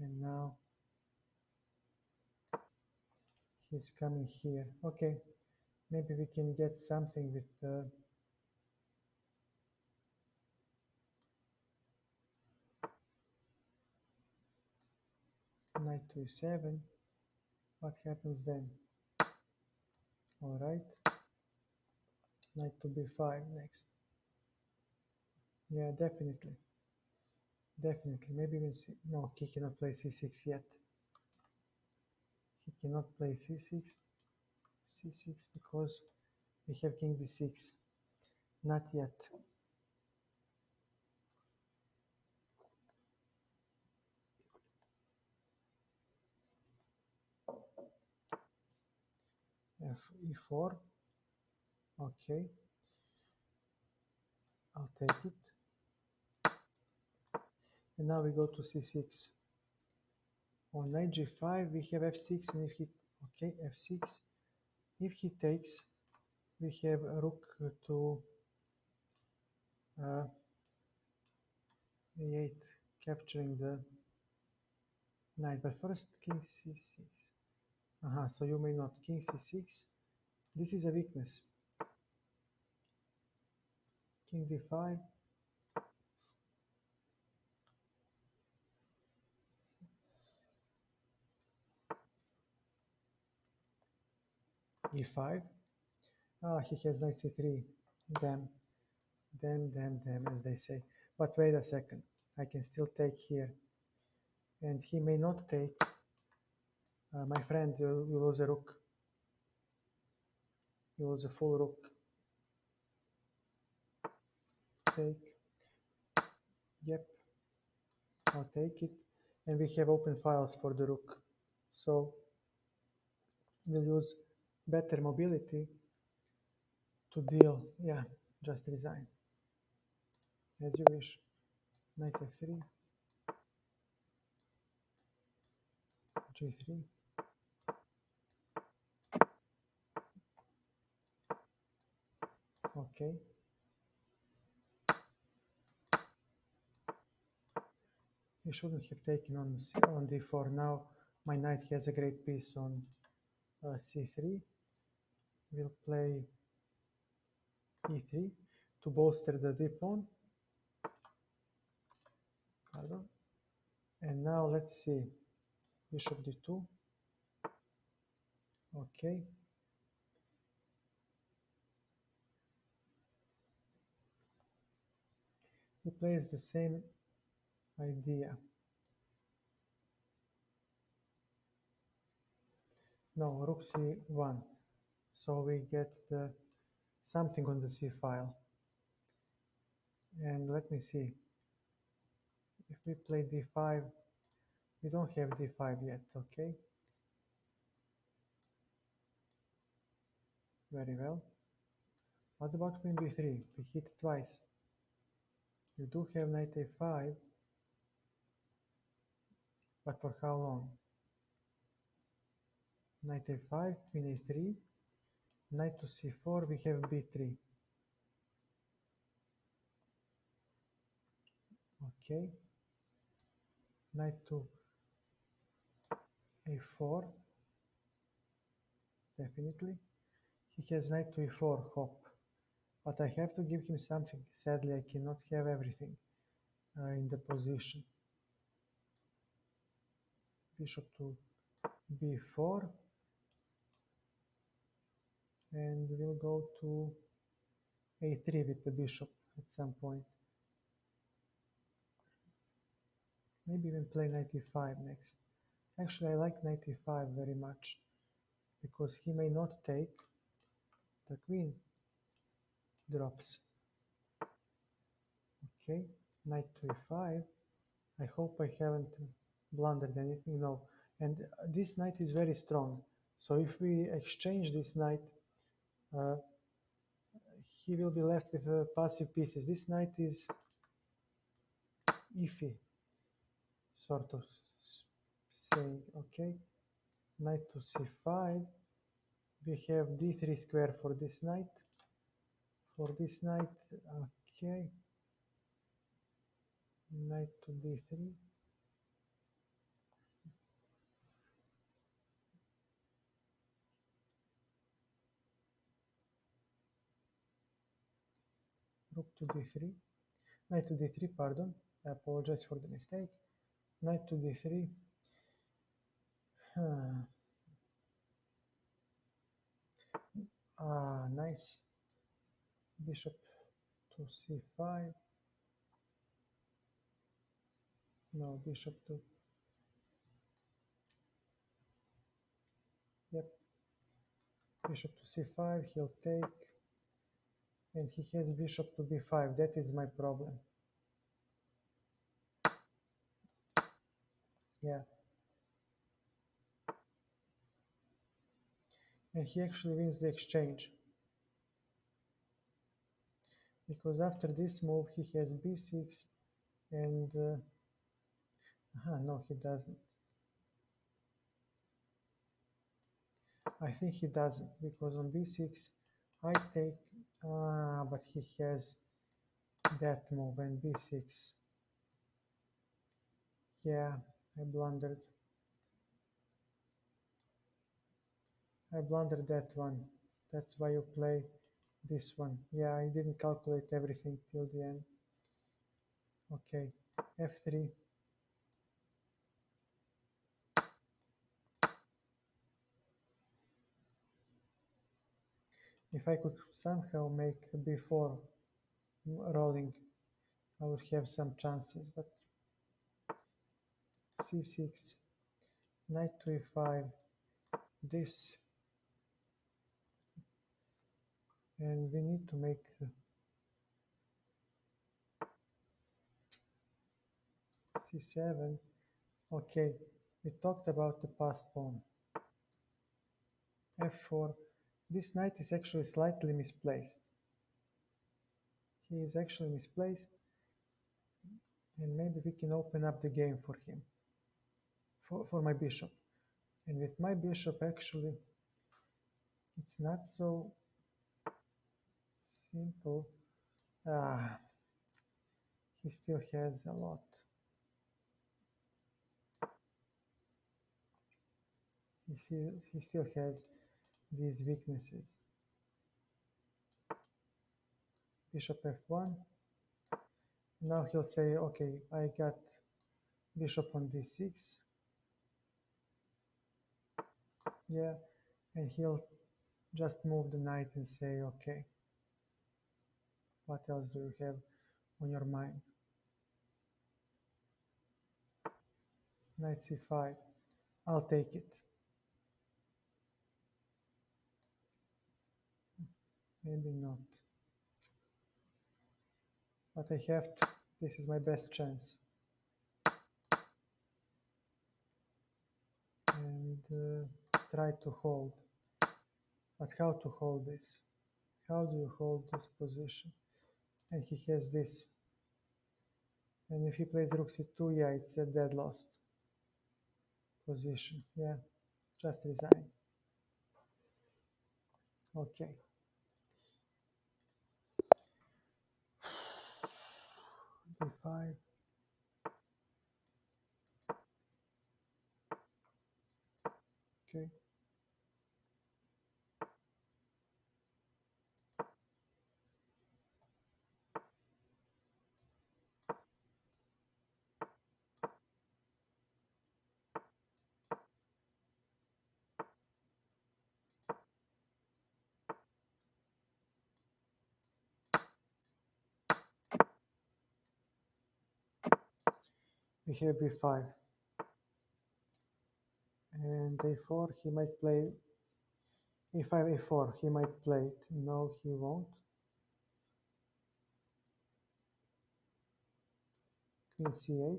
And now he's coming here. Okay, maybe we can get something with the knight to e7. What happens then? All right, knight to b5 next. Yeah, definitely. Definitely. Maybe even no, he cannot play c6 yet. He cannot play c6 because we have king d6. Not yet. e4. Okay, I'll take it. And now we go to c6. On knight g5, we have f6, and if he, okay, f6. If he takes, we have rook to a8, capturing the knight. But first, king c6. So you may not. King c6. This is a weakness. King d5. e5. He has knight c3. Damn, as they say. But wait a second. I can still take here. And he may not take. My friend, you lose a rook. You lose a full rook. Take. Yep. I'll take it. And we have open files for the rook. So we'll use better mobility to deal. Yeah, just resign. As you wish. Knight f3. g3. Okay. He shouldn't have taken on d4. Now my knight has a great piece on c3. We'll play e3 to bolster the d pawn. Pardon. And now let's see. Bishop d2. Okay. He plays the same idea. No, rook c1. So we get something on the c file. And let me see. If we play d5, we don't have d5 yet, okay? Very well. What about queen b3? We hit twice. You do have knight a5, but for how long? Knight a5, queen a3, knight to c4, we have b3. Okay. Knight to a4, definitely. He has knight to e4, hop. But I have to give him something. Sadly, I cannot have everything in the position. Bishop to b4. And we'll go to a3 with the bishop at some point. Maybe even play knight e5 next. Actually, I like knight e5 very much because he may not take. The queen drops. Okay, knight to e5. I hope I haven't blundered anything. No, and this knight is very strong. So if we exchange this knight, uh, he will be left with passive pieces. This knight is iffy, sort of saying. Okay, knight to c5. We have d3 square for this knight. For this knight, okay. Knight to d3. Rook to d3. Knight to d3, pardon. I apologize for the mistake. Knight to d3. Nice. Bishop to c5. No, bishop to... Yep. Bishop to c5, he'll take. And he has bishop to b5. That is my problem. Yeah. And he actually wins the exchange. Because after this move, he has b6 and... no, he doesn't. I think he doesn't, because on b6, I take... but he has that move and b6. Yeah, I blundered. I blundered that one. That's why you play this one. Yeah, I didn't calculate everything till the end. Okay, f3. If I could somehow make b4 rolling, I would have some chances, but c6, knight to e5, this, and we need to make c7. Okay, we talked about the passed pawn. f4. This knight is actually slightly misplaced. He is actually misplaced, and maybe we can open up the game for him, for my bishop. And with my bishop, actually, it's not so Simple. Ah, he still has a lot. He still has these weaknesses. Bishop f1. Now he'll say, okay, I got bishop on d6. Yeah, and he'll just move the knight and say, okay, what else do you have on your mind? Knight c5. I'll take it. Maybe not. But I have to. This is my best chance. And try to hold. But how to hold this? How do you hold this position? And he has this. And if he plays rook c2, yeah, it's a dead lost position. Yeah, just resign. Okay. d5. Okay. We have b5. And a4, he might play a5, a4, he might play it. No, he won't. Queen c8.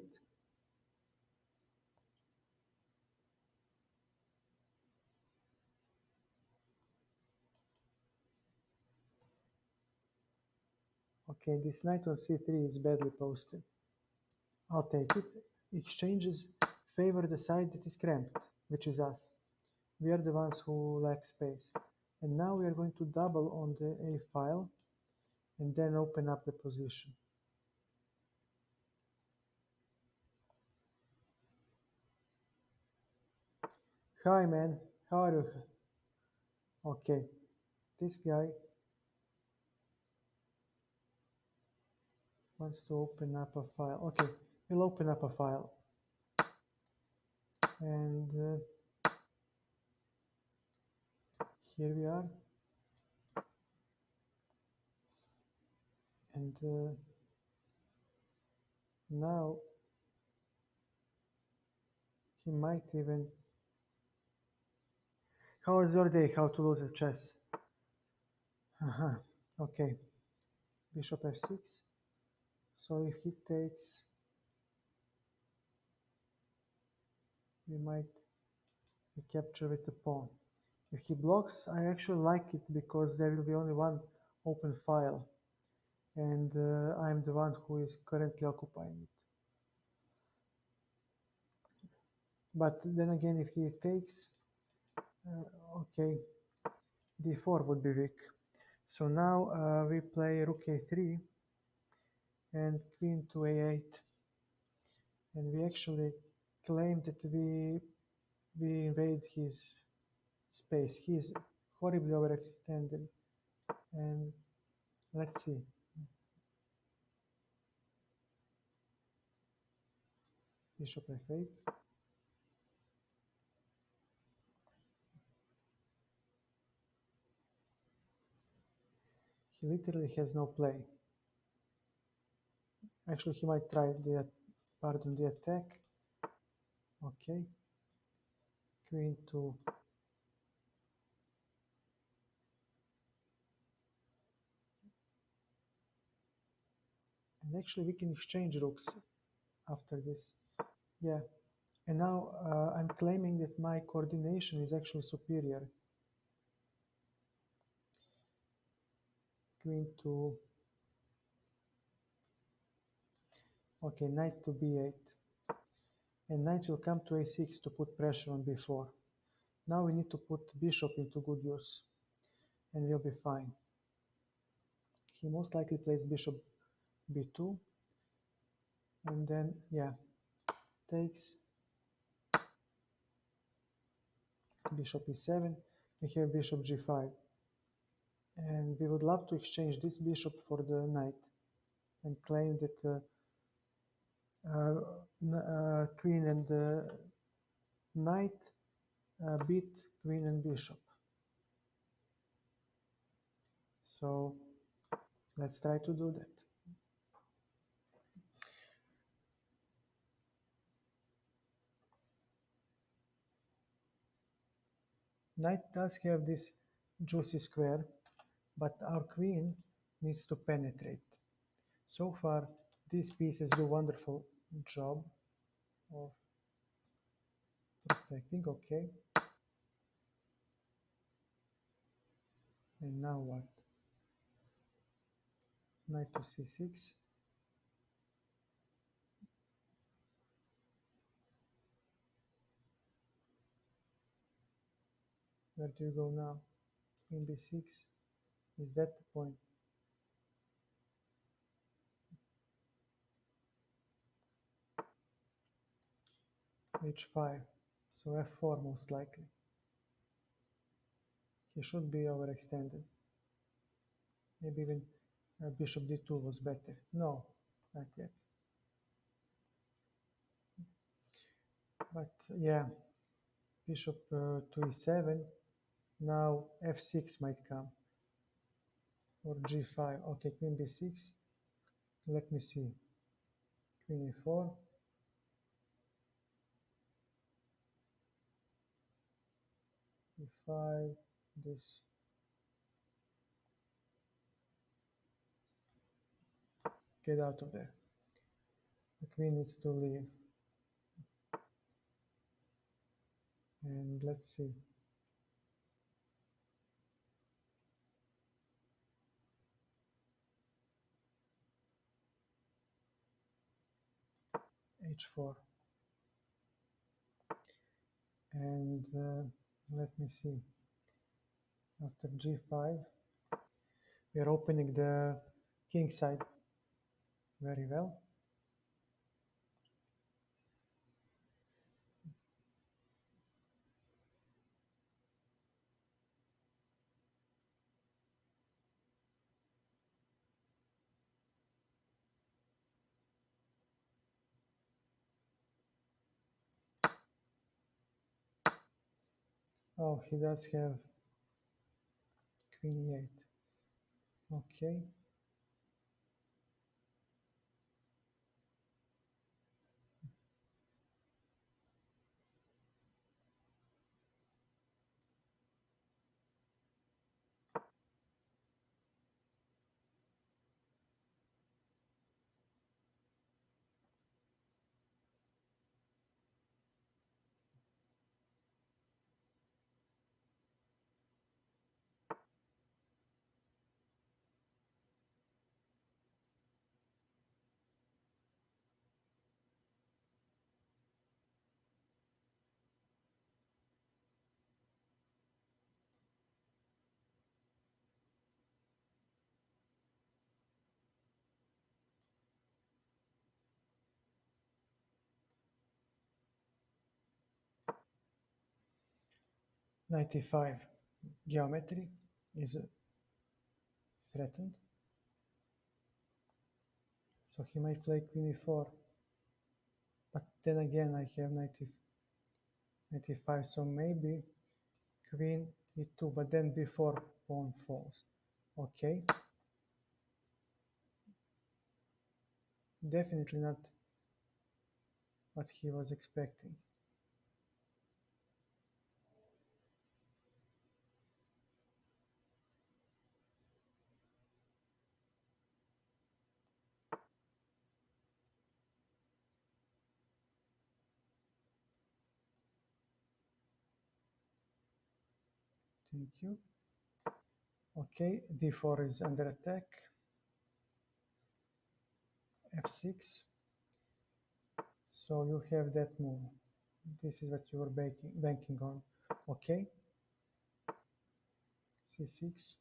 Okay, this knight on c3 is badly posted. I'll take it. Exchanges favor the side that is cramped, which is us. We are the ones who lack space. And now we are going to double on the a file and then open up the position. Hi man, how are you? Okay, this guy wants to open up a file. Okay, we'll open up a file. And here we are. And now he might even... How was your day? How to lose at chess? Okay, bishop f6. So if he takes, we might recapture with the pawn. If he blocks, I actually like it because there will be only one open file, and I'm the one who is currently occupying it. But then again, if he takes, okay, d4 would be weak. So now we play rook a3 and queen to a8, and we actually claim that we invade his space. He's horribly overextended. And let's see. Bishop f8. He literally has no play. Actually, he might try the attack. Okay. Queen to... And actually, we can exchange rooks after this. Yeah. And now I'm claiming that my coordination is actually superior. Queen to... Okay, knight to b8. And knight will come to a6 to put pressure on b4. Now we need to put bishop into good use. And we'll be fine. he most likely plays bishop b2, and then, yeah, takes bishop e7. We have bishop g5, and we would love to exchange this bishop for the knight and claim that queen and knight beat queen and bishop. So let's try to do that. Knight does have this juicy square, but our queen needs to penetrate. So far, these pieces do a wonderful job of protecting. Okay. And now what? Knight to c6. Where do you go now? Queen b6. Is that the point? h5. So f4 most likely. He should be overextended. Maybe even bishop d2 was better. No, not yet. But yeah, bishop to e7. Now f6 might come, or g5. Okay, queen b6. Let me see. Queen e4. e5. This. Get out of there. The queen needs to leave. And let's see. h4. And let me see. After g5, we are opening the king side very well. Oh, he does have queen e8. Okay. Knight e5. Geometry is threatened. So he might play queen e4. But then again, I have knight e5, so maybe queen e2, but then before pawn falls. Okay. Definitely not what he was expecting. Thank you. Okay, d4 is under attack. f6. So you have that move. This is what you were banking on. Okay. c6.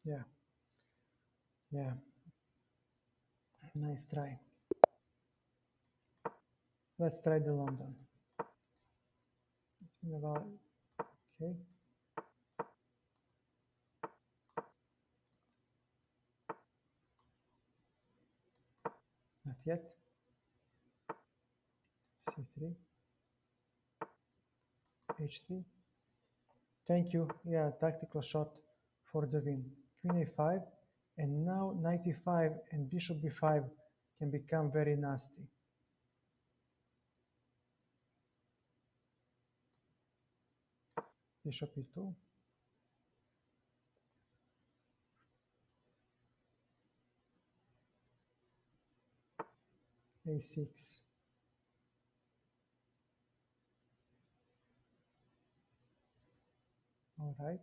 Yeah, yeah, nice try. Let's try the London. It's been a while. Okay, not yet. C3, H3. Thank you. Yeah, tactical shot for the win. Queen A5, and now knight E5 and bishop B5 can become very nasty. Bishop E2, A6. All right.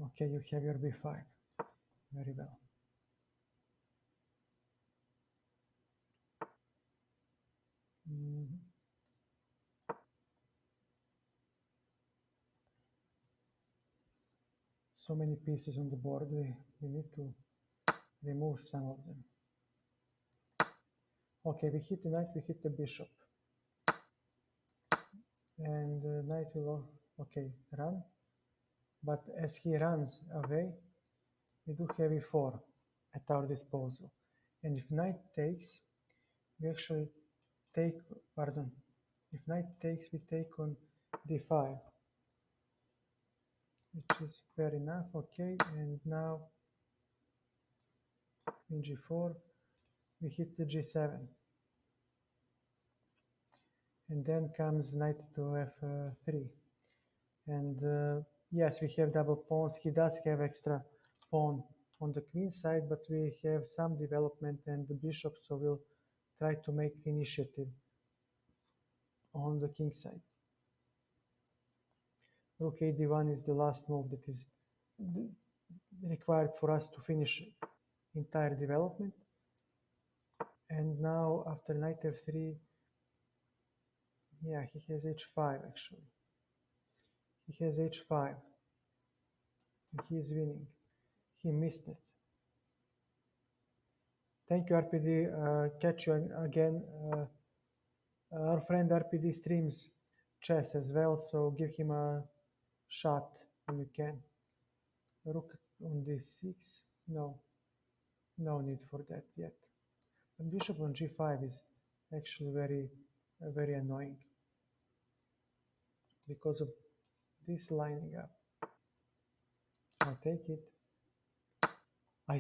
Okay, you have your B5. Very well. Mhm. So many pieces on the board. We need to remove some of them. Okay, we hit the knight, we hit the bishop. And the knight will, okay, run. But as he runs away, we do have e4 at our disposal. And if knight takes, we actually take, pardon, if knight takes, we take on d5, which is fair enough, okay. And now in g4, we hit the g7. And then comes knight to f3. And yes, we have double pawns. He does have extra pawn on the queen side, but we have some development and the bishop, so we'll try to make initiative on the king side. Rook a d1 is the last move that is required for us to finish entire development. And now after knight f3, yeah, he has h5 actually. He has h5 and he is winning. He missed it. Thank you, RPD. Catch you again. Our friend RPD streams chess as well, so give him a shot when you can. Rook on d6. No, no need for that yet. And bishop on g5 is actually very annoying because of this lining up. I'll take it. I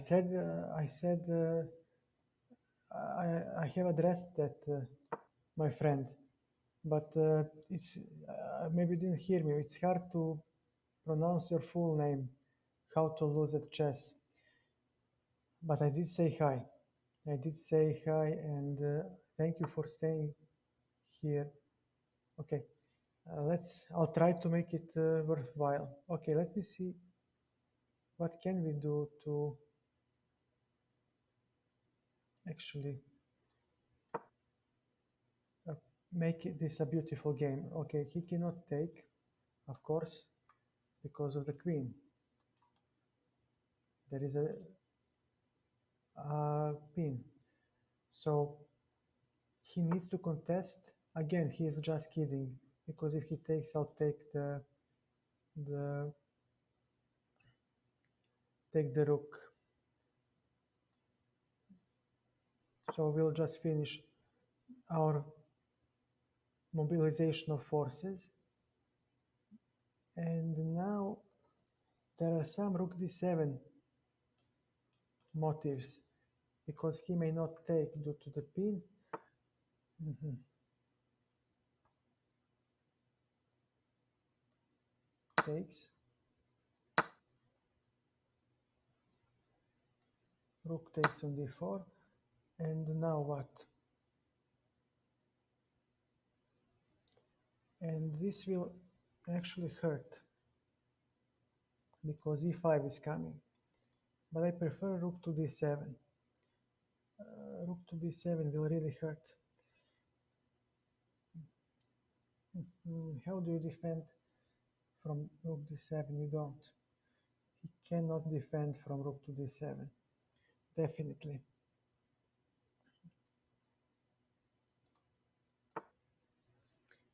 have addressed that, my friend, but it's maybe you didn't hear me. It's hard to pronounce your full name, how to lose at chess. But I did say hi. I did say hi, and thank you for staying here. Okay, I'll try to make it worthwhile. Okay, let me see what can we do to actually uh, make this a beautiful game. Okay, he cannot take, of course, because of the queen. There is a pin. So he needs to contest. Again, he is just kidding, because if he takes, I'll take the the rook. So we'll just finish our mobilization of forces. And now there are some rook d7 motives, because he may not take due to the pin. Mhm. Takes. Rook takes on d4. And now what? And this will actually hurt, because e5 is coming. but I prefer rook to d7. Rook to d7 will really hurt. How do you defend from rook d7? You don't. He cannot defend from rook to d7. Definitely.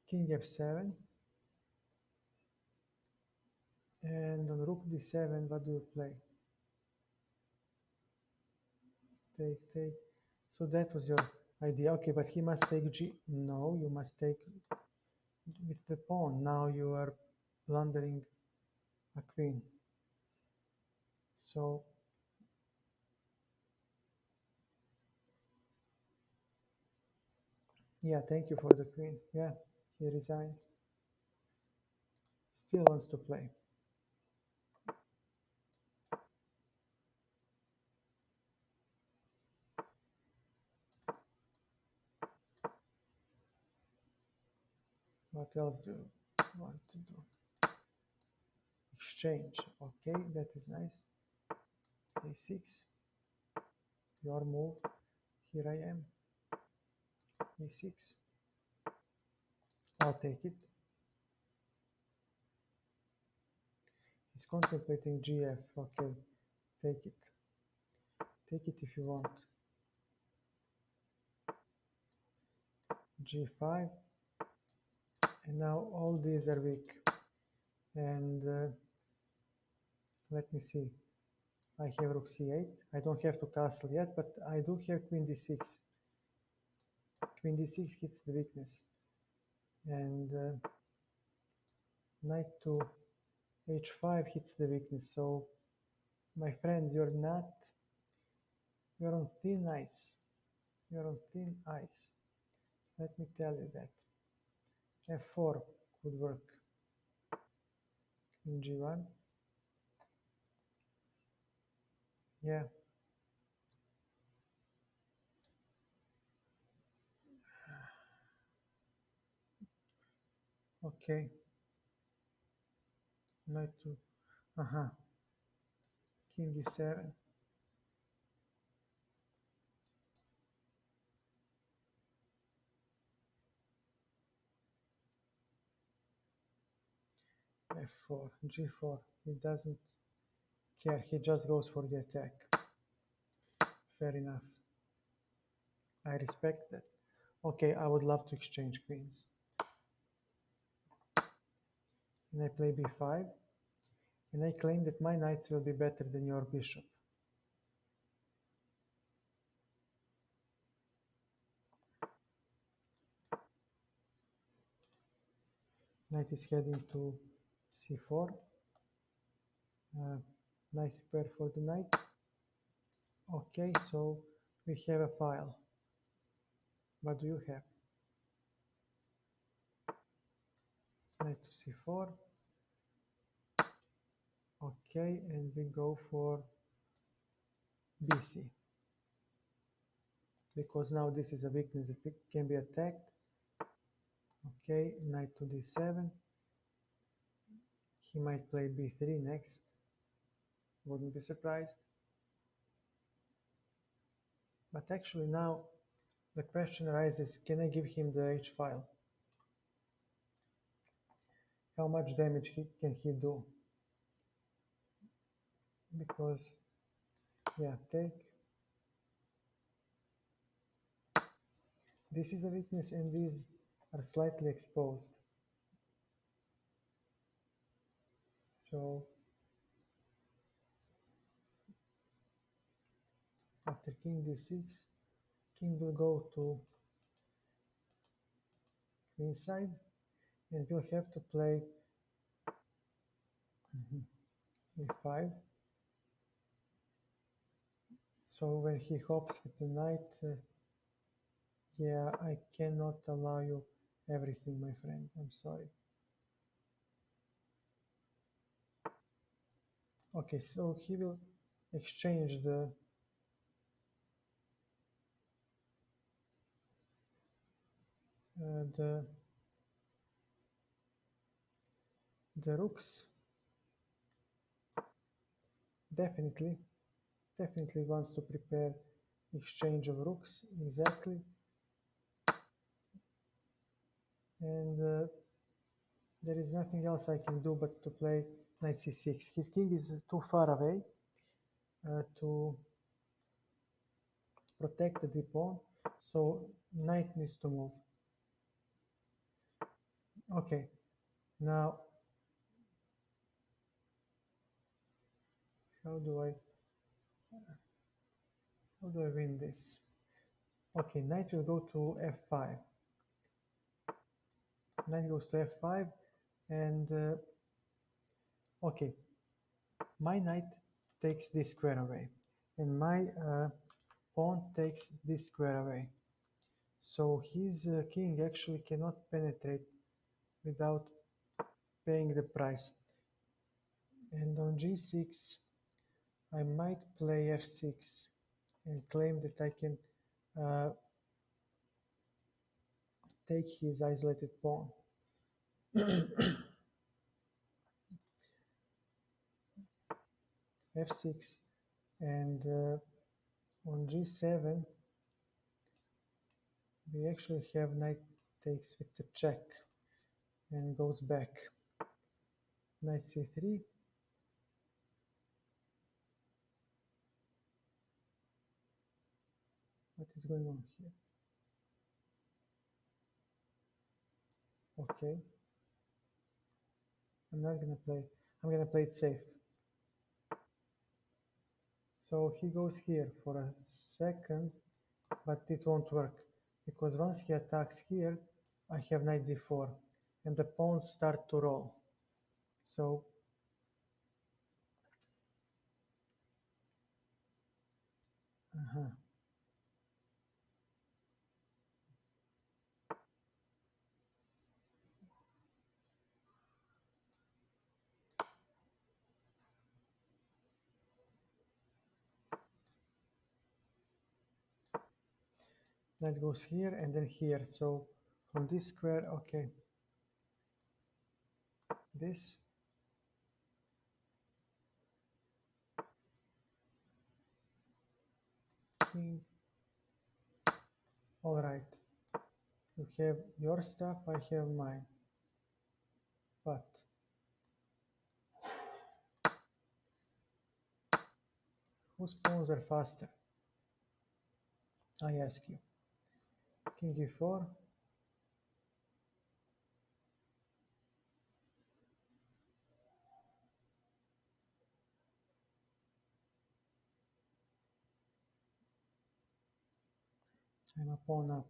King f7. And on rook d7, what do you play? Take, take. So that was your idea. Okay, but he must take g. No, you must take with the pawn. Now you are plundering a queen. So, yeah, thank you for the queen. Yeah, he resigns. Still wants to play. What else do you want to do? Exchange. Okay, that is nice. a6. Your move. Here I am. e6. I'll take it. He's contemplating gf. Okay, take it. Take it if you want. g5. And now all these are weak. And let me see. I have rook c8. I don't have to castle yet, but I do have queen d6. Queen d6 hits the weakness. And knight to h5 hits the weakness. So, my friend, you're on thin ice. You're on thin ice. Let me tell you that. f4 could work. Queen g1. Yeah. Okay. Knight to, king e7. f4, g4. He doesn't care. He just goes for the attack. Fair enough. I respect that. Okay, I would love to exchange queens. And I play b5. And I claim that my knights will be better than your bishop. Knight is heading to c4. Nice pair for the knight. Okay, so we have a file. What do you have? Knight to c4. Okay, and we go for bc. Because now this is a weakness that can be attacked. Okay, knight to d7. He might play b3 next. Wouldn't be surprised. But actually now the question arises, can I give him the h file? How much damage can he do? Because, yeah, take. This is a weakness and these are slightly exposed. So after king d6, king will go to queen side and we'll have to play e5. So when he hops with the knight, yeah, I cannot allow you everything, my friend. I'm sorry. Okay, so he will exchange the the rooks. Definitely. definitely wants to prepare exchange of rooks, exactly. And there is nothing else I can do but to play knight c6. His king is too far away to protect the pawn, so knight needs to move. Okay, now how do I win this? Okay, knight will go to f5. Knight goes to f5, and okay, my knight takes this square away, and my pawn takes this square away. So his king actually cannot penetrate without paying the price. And on g6, I might play f6 and claim that I can uh, take his isolated pawn. f6, and on g7 we actually have knight takes with the check and goes back. Knight c3, what is going on here? Okay, I'm not gonna play, I'm gonna play it safe. So he goes here for a second, but it won't work, because once he attacks here, I have knight d4, and the pawns start to roll. So knight goes here and then here. So from this square, okay, this, king, all right. You have your stuff, I have mine. But whose pawns are faster? I ask you. King e4. I'm a pawn up.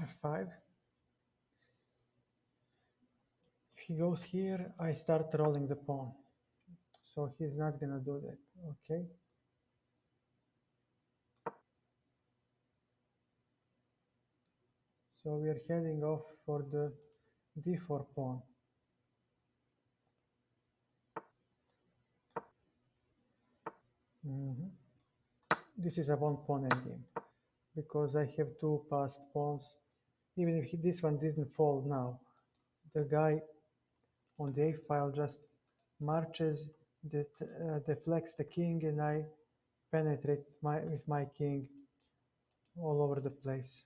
f5. If he goes here, I start rolling the pawn. So he's not gonna do that. Okay. So we are heading off for the d4 pawn. This is a one pawn endgame because I have two passed pawns. Even if this one didn't fall now, the guy on the a file just marches, deflects the king, and I penetrate with my king all over the place.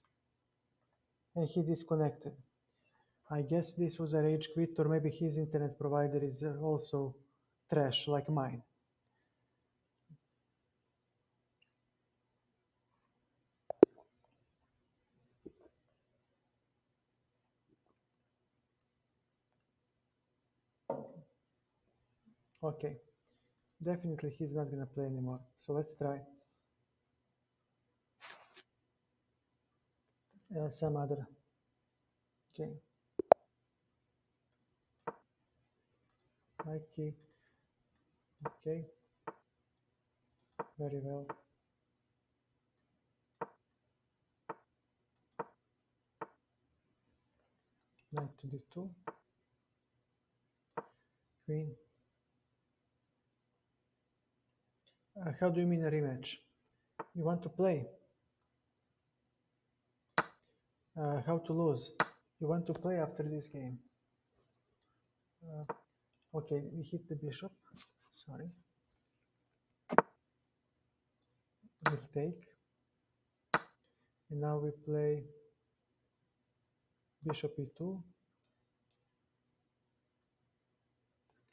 And he disconnected. I guess this was a rage quit, or maybe his internet provider is also trash like mine. Okay, definitely he's not gonna play anymore. So let's try some other game. High key. Okay, very well. Knight to d2. Queen. How do you mean a rematch? You want to play? How to lose? You want to play after this game? Okay, we hit the bishop. Sorry. We'll take. And now we play bishop e2.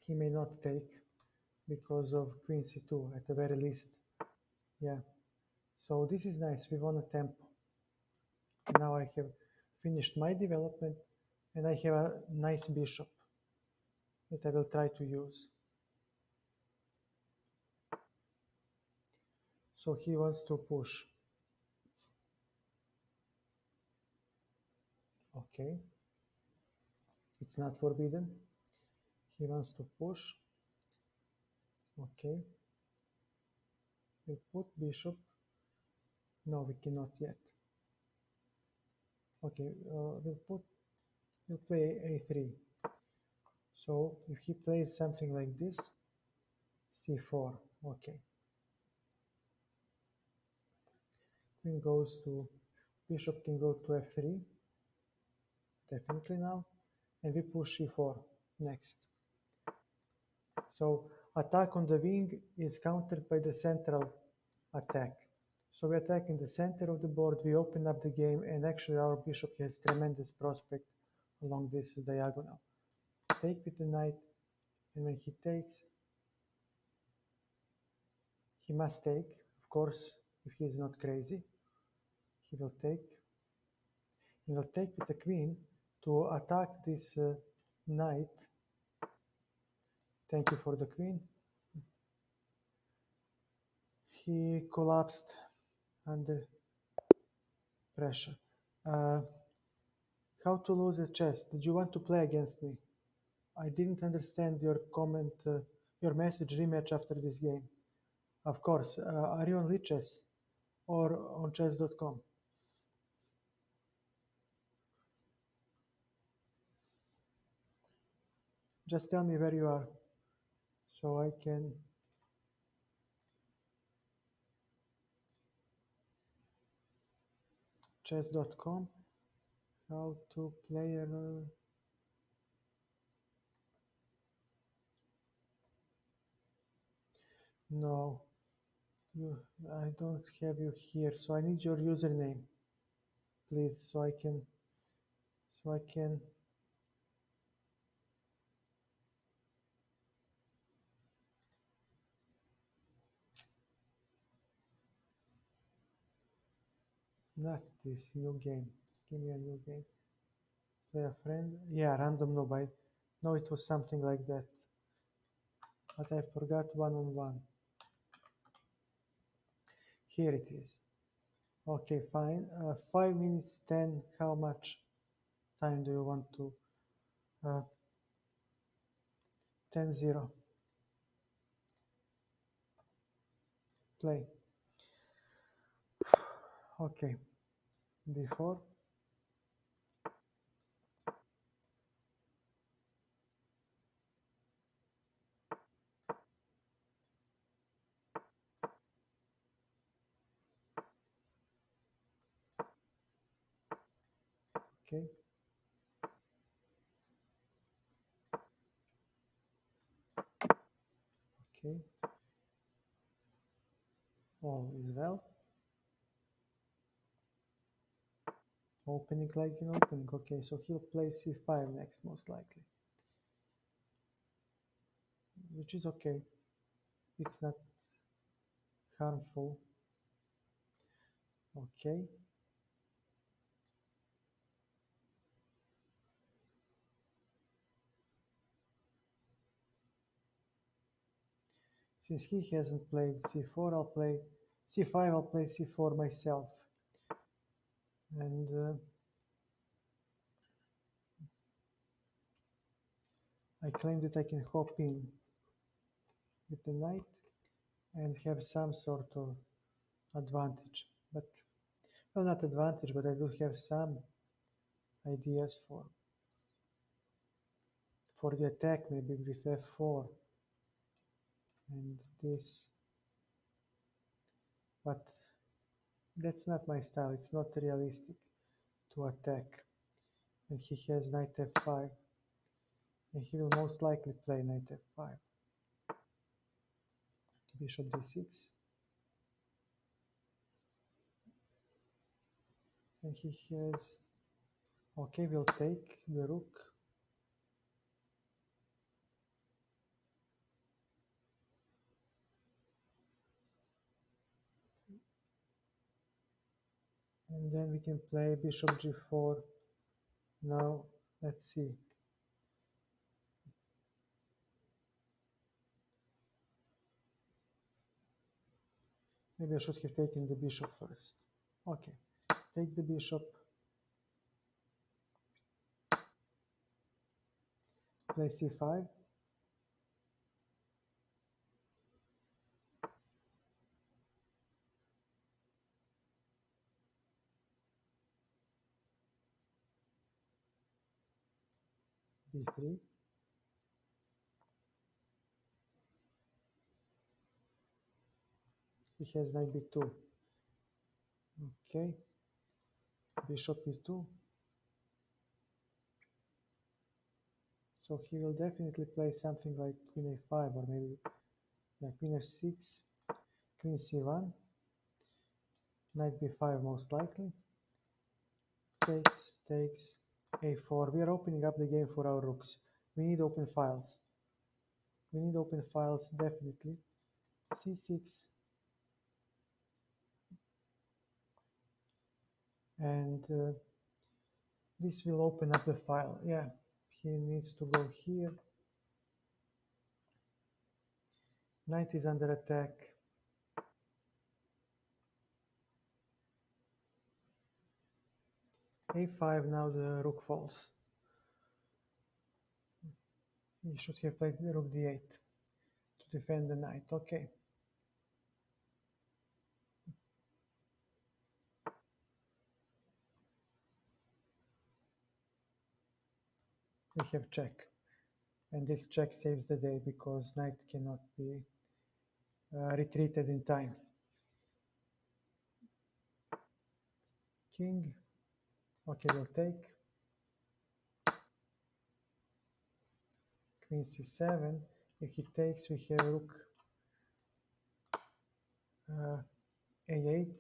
He may not take because of queen c2 at the very least. Yeah. So this is nice. We won a tempo. Now I have finished my development and I have a nice bishop that I will try to use. So he wants to push. Okay. It's not forbidden. He wants to push. Okay. We'll put bishop. No, we cannot yet. Okay, we'll play a3. So if he plays something like this, c4. Okay. Queen goes to, bishop can go to f3. Definitely now. And we push e4 next. So attack on the wing is countered by the central attack. So we attack in the center of the board, we open up the game, and actually our bishop has tremendous prospect along this diagonal. Take with the knight, and when he takes, he must take, of course, if he is not crazy. He will take. He will take with the queen to attack this knight. Thank you for the queen. He collapsed under pressure. How to lose a chess? Did you want to play against me? I didn't understand your comment, your message rematch after this game. Of course. Are you on Lichess or on chess.com? Just tell me where you are so I can. Chess.com. How to play a. No, you. I don't have you here, so I need your username, please, so I can. So I can. Not this new game. Give me a new game. Play a friend. Yeah, random no by. No, it was something like that. But I forgot one-on-one. Here it is. Okay, fine. 5 minutes 10. How much time do you want to? 10-0. Play. Okay. D4. Okay. Okay. All is well. Opening like an opening. Okay, so he'll play c5 next, most likely. Which is okay. It's not harmful. Okay. Since he hasn't played c4, I'll play c5, I'll play c4 myself. And I claim that I can hop in with the knight and have some sort of advantage. But, well, not advantage, but I do have some ideas for the attack, maybe with f4 and this. But that's not my style. It's not realistic to attack. And he has knight f5. and he will most likely play knight f5, bishop d6, and he has, okay, we'll take the rook, and then we can play bishop g4. Now let's see. Maybe I should have taken the bishop first. Okay, take the bishop, play c5, b3, he has knight b2, okay, bishop e2, so he will definitely play something like queen a5 or maybe queen f6, queen c1, knight b5 most likely, takes, a4. We are opening up the game for our rooks. We need open files. We need open files definitely. c6, and this will open up the file. Yeah, he needs to go here. Knight is under attack. a5, now the rook falls. He should have played the rook d8 to defend the knight. Okay. We have check. And this check saves the day because knight cannot be retreated in time. King. Okay, we'll take. Queen c7. If he takes, we have rook a8.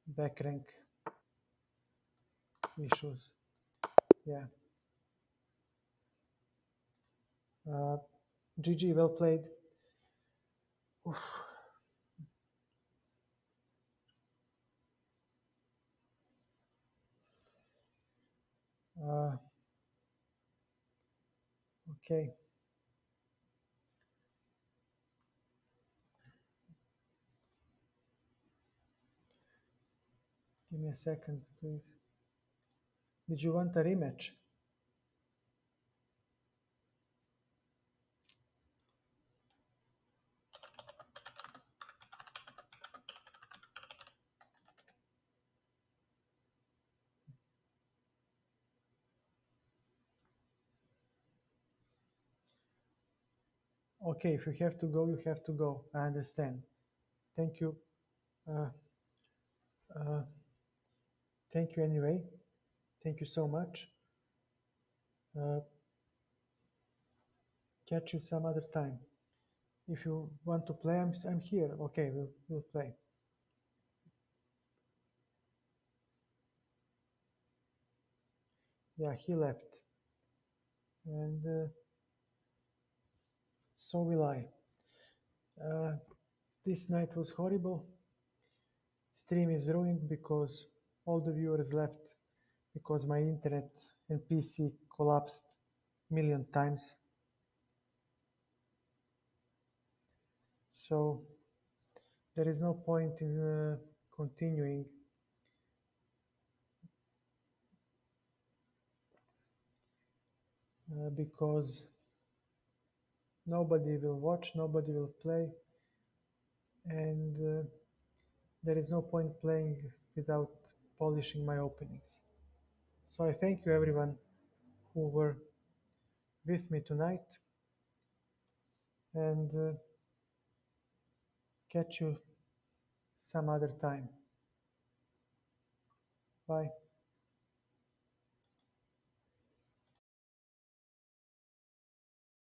Back rank issues. Yeah. GG, well played. Oof. Okay. Give me a second, please. Did you want a rematch? Okay, if you have to go, you have to go. I understand. Thank you. Uh, uh, Thank you anyway. Thank you so much. Uh, Catch you some other time. If you want to play, I'm here. Okay, we'll play. Yeah, he left. And so will I. This night was horrible. Stream is ruined because all the viewers left because my internet and PC collapsed million times. So there is no point in continuing. Because nobody will watch, nobody will play, and there is no point playing without polishing my openings. So I thank you everyone who were with me tonight, and catch you some other time. Bye.